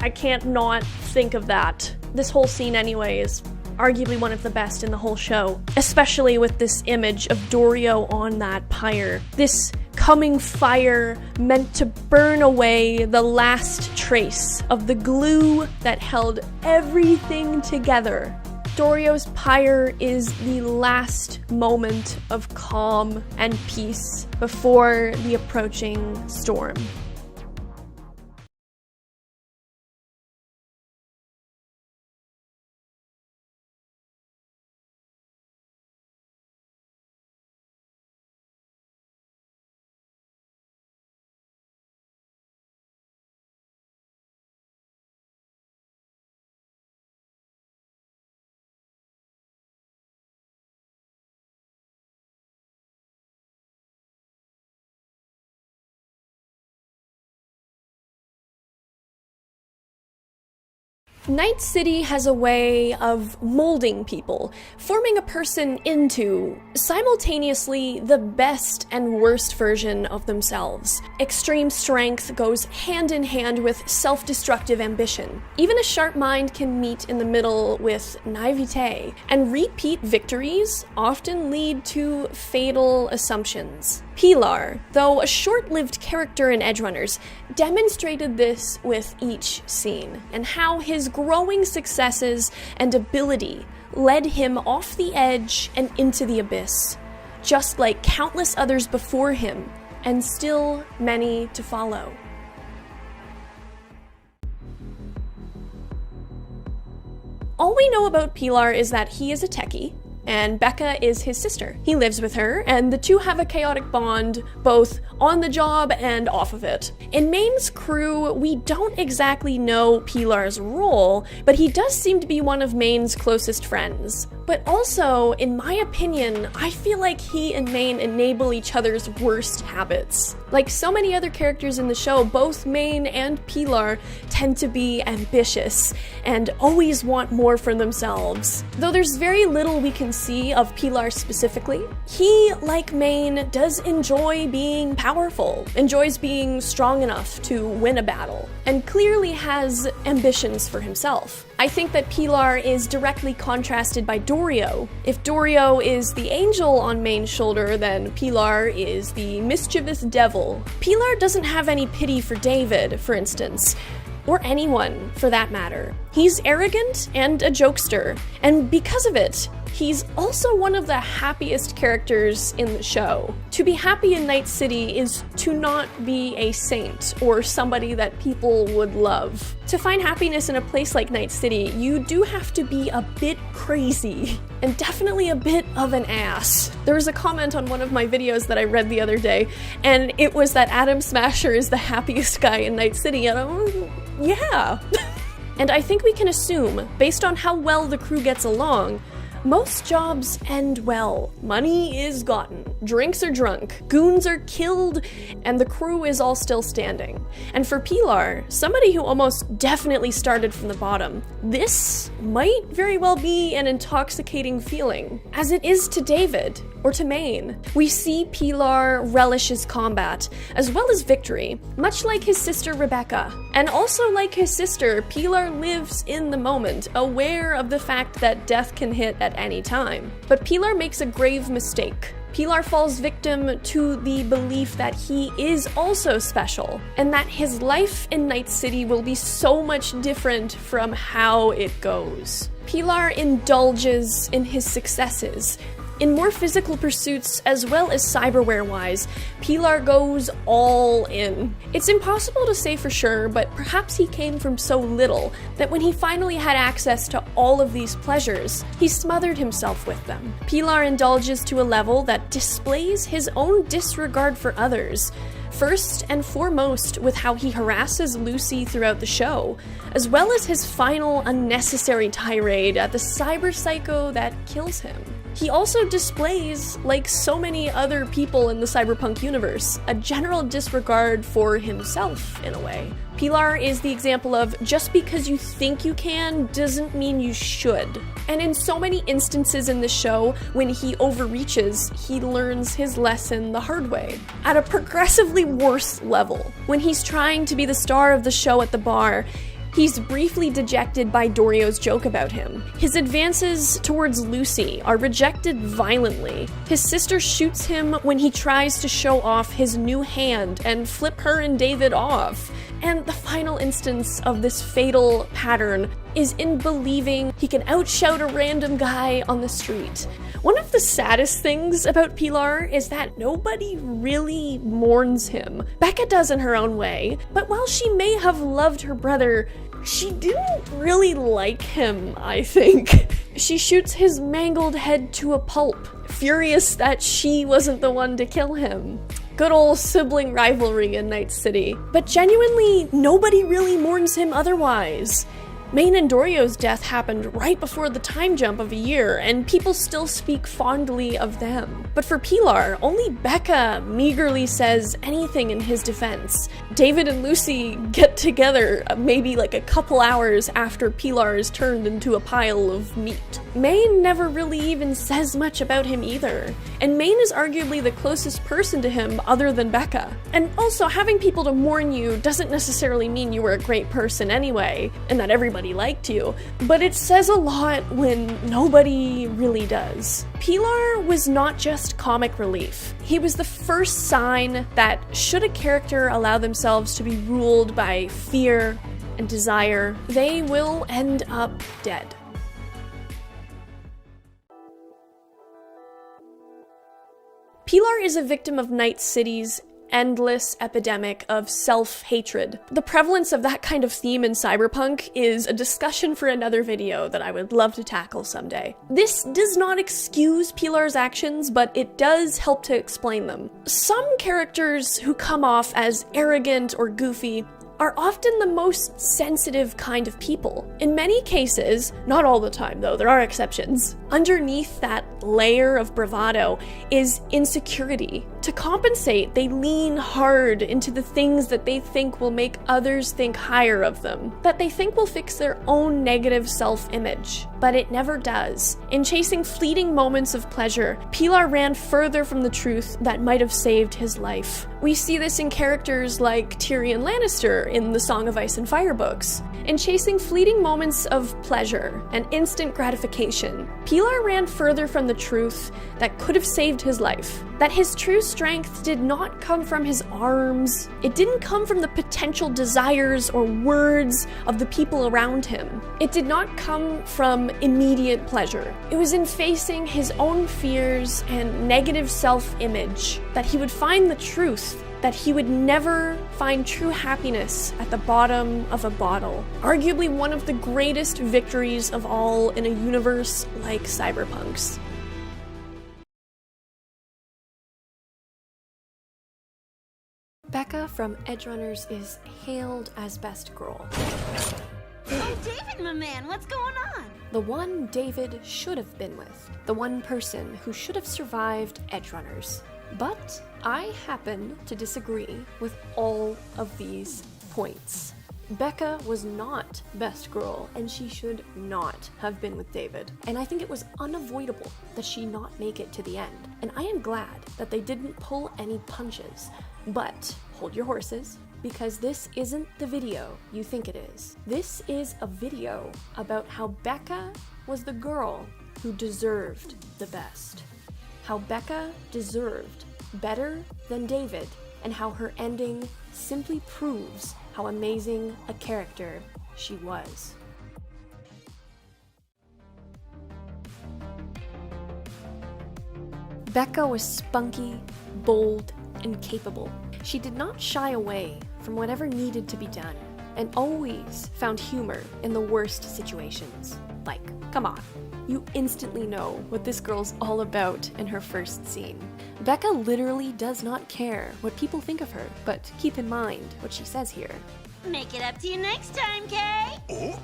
I can't not think of that. This whole scene anyway is arguably one of the best in the whole show, especially with this image of Dorio on that pyre. This coming fire meant to burn away the last trace of the glue that held everything together. Dorio's pyre is the last moment of calm and peace before the approaching storm. Night City has a way of molding people, forming a person into, simultaneously, the best and worst version of themselves. Extreme strength goes hand in hand with self-destructive ambition. Even a sharp mind can meet in the middle with naivete, and repeat victories often lead to fatal assumptions. Pilar, though a short-lived character in Edgerunners, demonstrated this with each scene, and how his growing successes and ability led him off the edge and into the abyss, just like countless others before him, and still many to follow. All we know about Pilar is that he is a techie, and Becca is his sister. He lives with her, and the two have a chaotic bond, both on the job and off of it. In Maine's crew, we don't exactly know Pilar's role, but he does seem to be one of Maine's closest friends. But also, in my opinion, I feel like he and Maine enable each other's worst habits. Like so many other characters in the show, both Maine and Pilar tend to be ambitious and always want more for themselves. Though there's very little we can see of Pilar specifically, he, like Maine, does enjoy being powerful, enjoys being strong enough to win a battle, and clearly has ambitions for himself. I think that Pilar is directly contrasted by Dorio. If Dorio is the angel on Maine's shoulder, then Pilar is the mischievous devil. Pilar doesn't have any pity for David, for instance, or anyone for that matter. He's arrogant and a jokester, and because of it, he's also one of the happiest characters in the show. To be happy in Night City is to not be a saint or somebody that people would love. To find happiness in a place like Night City, you do have to be a bit crazy, and definitely a bit of an ass. There was a comment on one of my videos that I read the other day, and it was that Adam Smasher is the happiest guy in Night City, and yeah. And I think we can assume, based on how well the crew gets along, most jobs end well. Money is gotten, drinks are drunk, goons are killed, and the crew is all still standing. And for Pilar, somebody who almost definitely started from the bottom, this might very well be an intoxicating feeling, as it is to David, or to Maine. We see Pilar relishes combat, as well as victory, much like his sister Rebecca. And also like his sister, Pilar lives in the moment, aware of the fact that death can hit at any time. But Pilar makes a grave mistake. Pilar falls victim to the belief that he is also special, and that his life in Night City will be so much different from how it goes. Pilar indulges in his successes. In more physical pursuits, as well as cyberware-wise, Pilar goes all in. It's impossible to say for sure, but perhaps he came from so little that when he finally had access to all of these pleasures, he smothered himself with them. Pilar indulges to a level that displays his own disregard for others, first and foremost with how he harasses Lucy throughout the show, as well as his final unnecessary tirade at the cyber psycho that kills him. He also displays, like so many other people in the Cyberpunk universe, a general disregard for himself, in a way. Pilar is the example of just because you think you can doesn't mean you should. And in so many instances in the show, when he overreaches, he learns his lesson the hard way, at a progressively worse level. When he's trying to be the star of the show at the bar, He's briefly dejected by Dorio's joke about him. His advances towards Lucy are rejected violently. His sister shoots him when he tries to show off his new hand and flip her and David off. And the final instance of this fatal pattern is in believing he can outshout a random guy on the street. One of the saddest things about Pilar is that nobody really mourns him. Becca does in her own way, but while she may have loved her brother, she didn't really like him, I think. She shoots his mangled head to a pulp, furious that she wasn't the one to kill him. Good old sibling rivalry in Night City. But genuinely, nobody really mourns him otherwise. Maine and Dorio's death happened right before the time jump of a year, and people still speak fondly of them. But for Pilar, only Becca meagerly says anything in his defense. David and Lucy get together maybe like a couple hours after Pilar is turned into a pile of meat. Maine never really even says much about him either, and Maine is arguably the closest person to him other than Becca. And also, having people to mourn you doesn't necessarily mean you were a great person anyway, and that everybody liked you, but it says a lot when nobody really does. Pilar was not just comic relief. He was the first sign that should a character allow themselves to be ruled by fear and desire, they will end up dead. Pilar is a victim of Night City's endless epidemic of self-hatred. The prevalence of that kind of theme in Cyberpunk is a discussion for another video that I would love to tackle someday. This does not excuse Pilar's actions, but it does help to explain them. Some characters who come off as arrogant or goofy are often the most sensitive kind of people. In many cases, not all the time though, there are exceptions, underneath that layer of bravado is insecurity. To compensate, they lean hard into the things that they think will make others think higher of them, that they think will fix their own negative self-image. But it never does. In chasing fleeting moments of pleasure, Pilar ran further from the truth that might have saved his life. We see this in characters like Tyrion Lannister in the Song of Ice and Fire books. In chasing fleeting moments of pleasure and instant gratification, Pilar ran further from the truth that could have saved his life. That his true strength did not come from his arms. It didn't come from the potential desires or words of the people around him. It did not come from immediate pleasure. It was in facing his own fears and negative self-image that he would find the truth, that he would never find true happiness at the bottom of a bottle. Arguably one of the greatest victories of all in a universe like Cyberpunk's. Becca from Edgerunners is hailed as best girl. Oh, David, my man, what's going on? The one David should have been with. The one person who should have survived Edgerunners. But I happen to disagree with all of these points. Becca was not best girl, and she should not have been with David. And I think it was unavoidable that she not make it to the end. And I am glad that they didn't pull any punches. But hold your horses, because this isn't the video you think it is. This is a video about how Becca was the girl who deserved the best. How Becca deserved better than David, and how her ending simply proves how amazing a character she was. Becca was spunky, bold, and capable. She did not shy away from whatever needed to be done, and always found humor in the worst situations. Like, come on, you instantly know what this girl's all about in her first scene. Becca literally does not care what people think of her, but keep in mind what she says here. Make it up to you next time, Kay. Oh,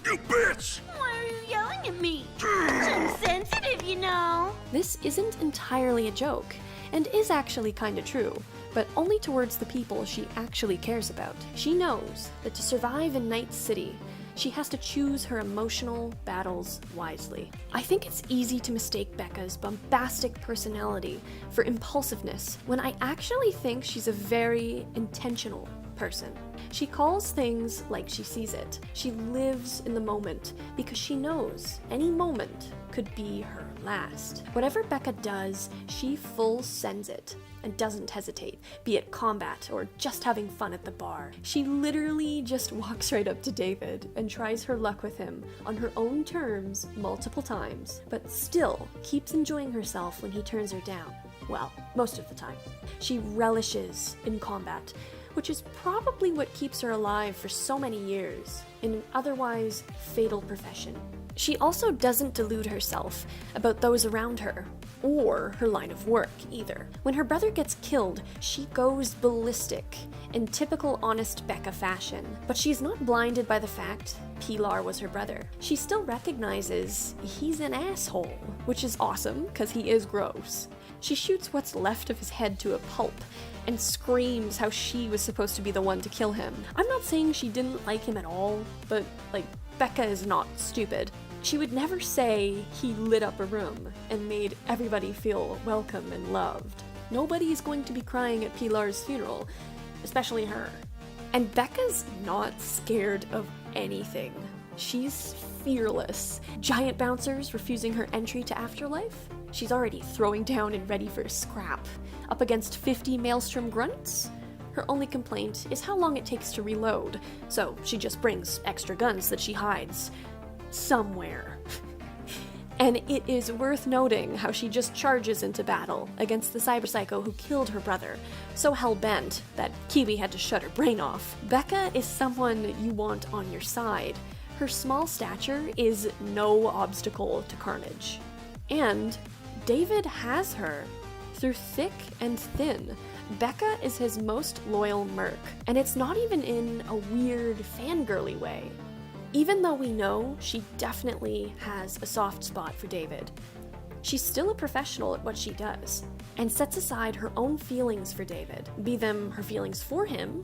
you bitch! Why are you yelling at me? I'm sensitive, you know. This isn't entirely a joke, and is actually kinda true, but only towards the people she actually cares about. She knows that to survive in Night City, she has to choose her emotional battles wisely. I think it's easy to mistake Becca's bombastic personality for impulsiveness, when I actually think she's a very intentional person. She calls things like she sees it. She lives in the moment because she knows any moment could be her last. Whatever Becca does, she full sends it and doesn't hesitate, be it combat or just having fun at the bar. She literally just walks right up to David and tries her luck with him on her own terms multiple times, but still keeps enjoying herself when he turns her down. Well, most of the time. She relishes in combat, which is probably what keeps her alive for so many years in an otherwise fatal profession. She also doesn't delude herself about those around her, or her line of work either. When her brother gets killed, she goes ballistic in typical honest Becca fashion, but she's not blinded by the fact Pilar was her brother. She still recognizes he's an asshole, which is awesome because he is gross. She shoots what's left of his head to a pulp and screams how she was supposed to be the one to kill him. I'm not saying she didn't like him at all, but Becca is not stupid. She would never say he lit up a room and made everybody feel welcome and loved. Nobody's going to be crying at Pilar's funeral, especially her. And Becca's not scared of anything. She's fearless. Giant bouncers refusing her entry to Afterlife? She's already throwing down and ready for a scrap. Up against 50 Maelstrom grunts? Her only complaint is how long it takes to reload, so she just brings extra guns that she hides somewhere. And it is worth noting how she just charges into battle against the cyber psycho who killed her brother, so hell-bent that Kiwi had to shut her brain off. Becca is someone you want on your side. Her small stature is no obstacle to carnage. And David has her through thick and thin. Becca is his most loyal merc, and it's not even in a weird fangirly way. Even though we know she definitely has a soft spot for David, she's still a professional at what she does, and sets aside her own feelings for David, be them her feelings for him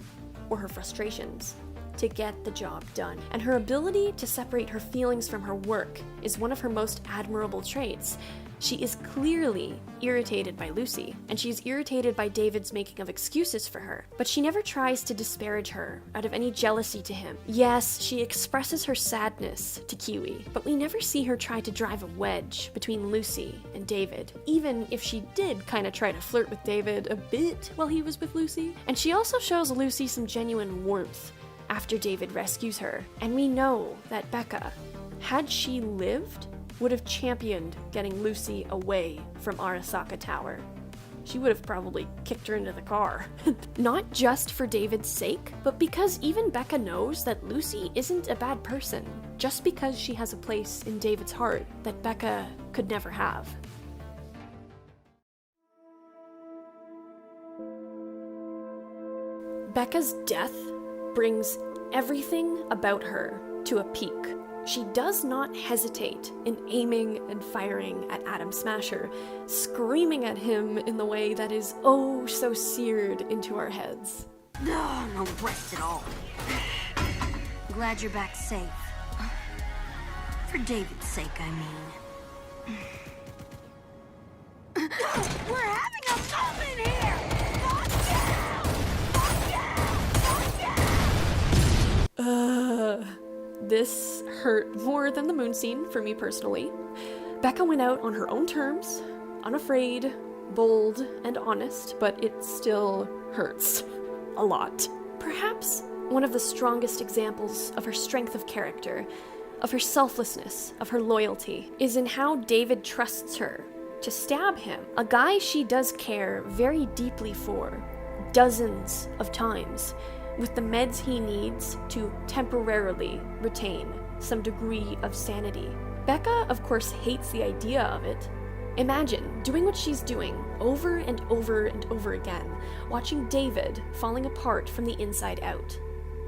or her frustrations, to get the job done. And her ability to separate her feelings from her work is one of her most admirable traits. She is clearly irritated by Lucy, and she's irritated by David's making of excuses for her, but she never tries to disparage her out of any jealousy to him. Yes, she expresses her sadness to Kiwi, but we never see her try to drive a wedge between Lucy and David, even if she did kind of try to flirt with David a bit while he was with Lucy. And she also shows Lucy some genuine warmth after David rescues her, and we know that Becca, had she lived, would have championed getting Lucy away from Arasaka Tower. She would have probably kicked her into the car. Not just for David's sake, but because even Becca knows that Lucy isn't a bad person, just because she has a place in David's heart that Becca could never have. Becca's death brings everything about her to a peak. She does not hesitate in aiming and firing at Adam Smasher, screaming at him in the way that is oh so seared into our heads. No, no rest at all. Glad you're back safe. For David's sake, I mean. We're having a moment here! Fuck yeah! Fuck yeah! Fuck yeah! This hurt more than the moon scene for me personally. Becca went out on her own terms, unafraid, bold, and honest, but it still hurts a lot. Perhaps one of the strongest examples of her strength of character, of her selflessness, of her loyalty, is in how David trusts her to stab him, a guy she does care very deeply for, dozens of times, with the meds he needs to temporarily retain some degree of sanity. Becca, of course, hates the idea of it. Imagine doing what she's doing over and over and over again, watching David falling apart from the inside out.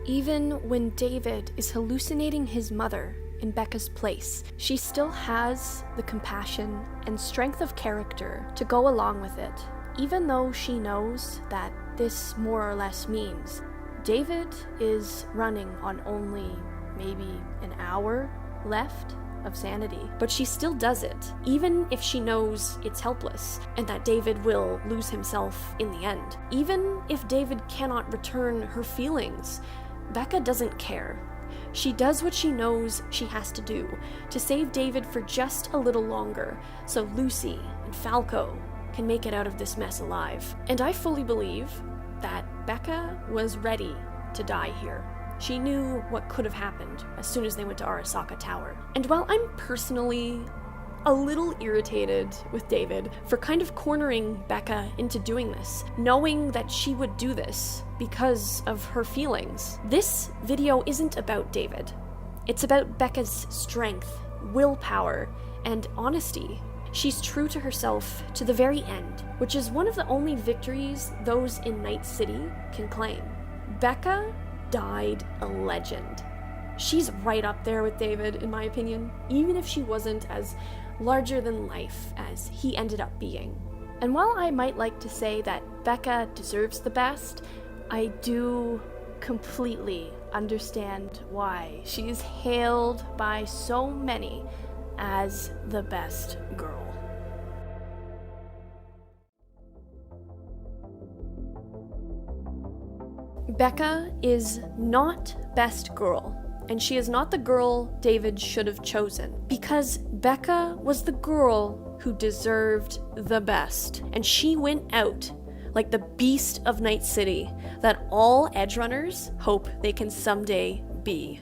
Even when David is hallucinating his mother in Becca's place, she still has the compassion and strength of character to go along with it, even though she knows that this more or less means David is running on only maybe an hour left of sanity. But she still does it, even if she knows it's helpless, and that David will lose himself in the end. Even if David cannot return her feelings, Becca doesn't care. She does what she knows she has to do to save David for just a little longer, so Lucy and Falco can make it out of this mess alive. And I fully believe that Becca was ready to die here. She knew what could have happened as soon as they went to Arasaka Tower. And while I'm personally a little irritated with David for kind of cornering Becca into doing this, knowing that she would do this because of her feelings, this video isn't about David. It's about Becca's strength, willpower, and honesty. She's true to herself to the very end, which is one of the only victories those in Night City can claim. Becca died a legend. She's right up there with David, in my opinion, even if she wasn't as larger than life as he ended up being. And while I might like to say that Becca deserves the best, I do completely understand why she is hailed by so many as the best girl. Becca is not best girl, and she is not the girl David should have chosen, because Becca was the girl who deserved the best, and she went out like the beast of Night City that all Edgerunners hope they can someday be.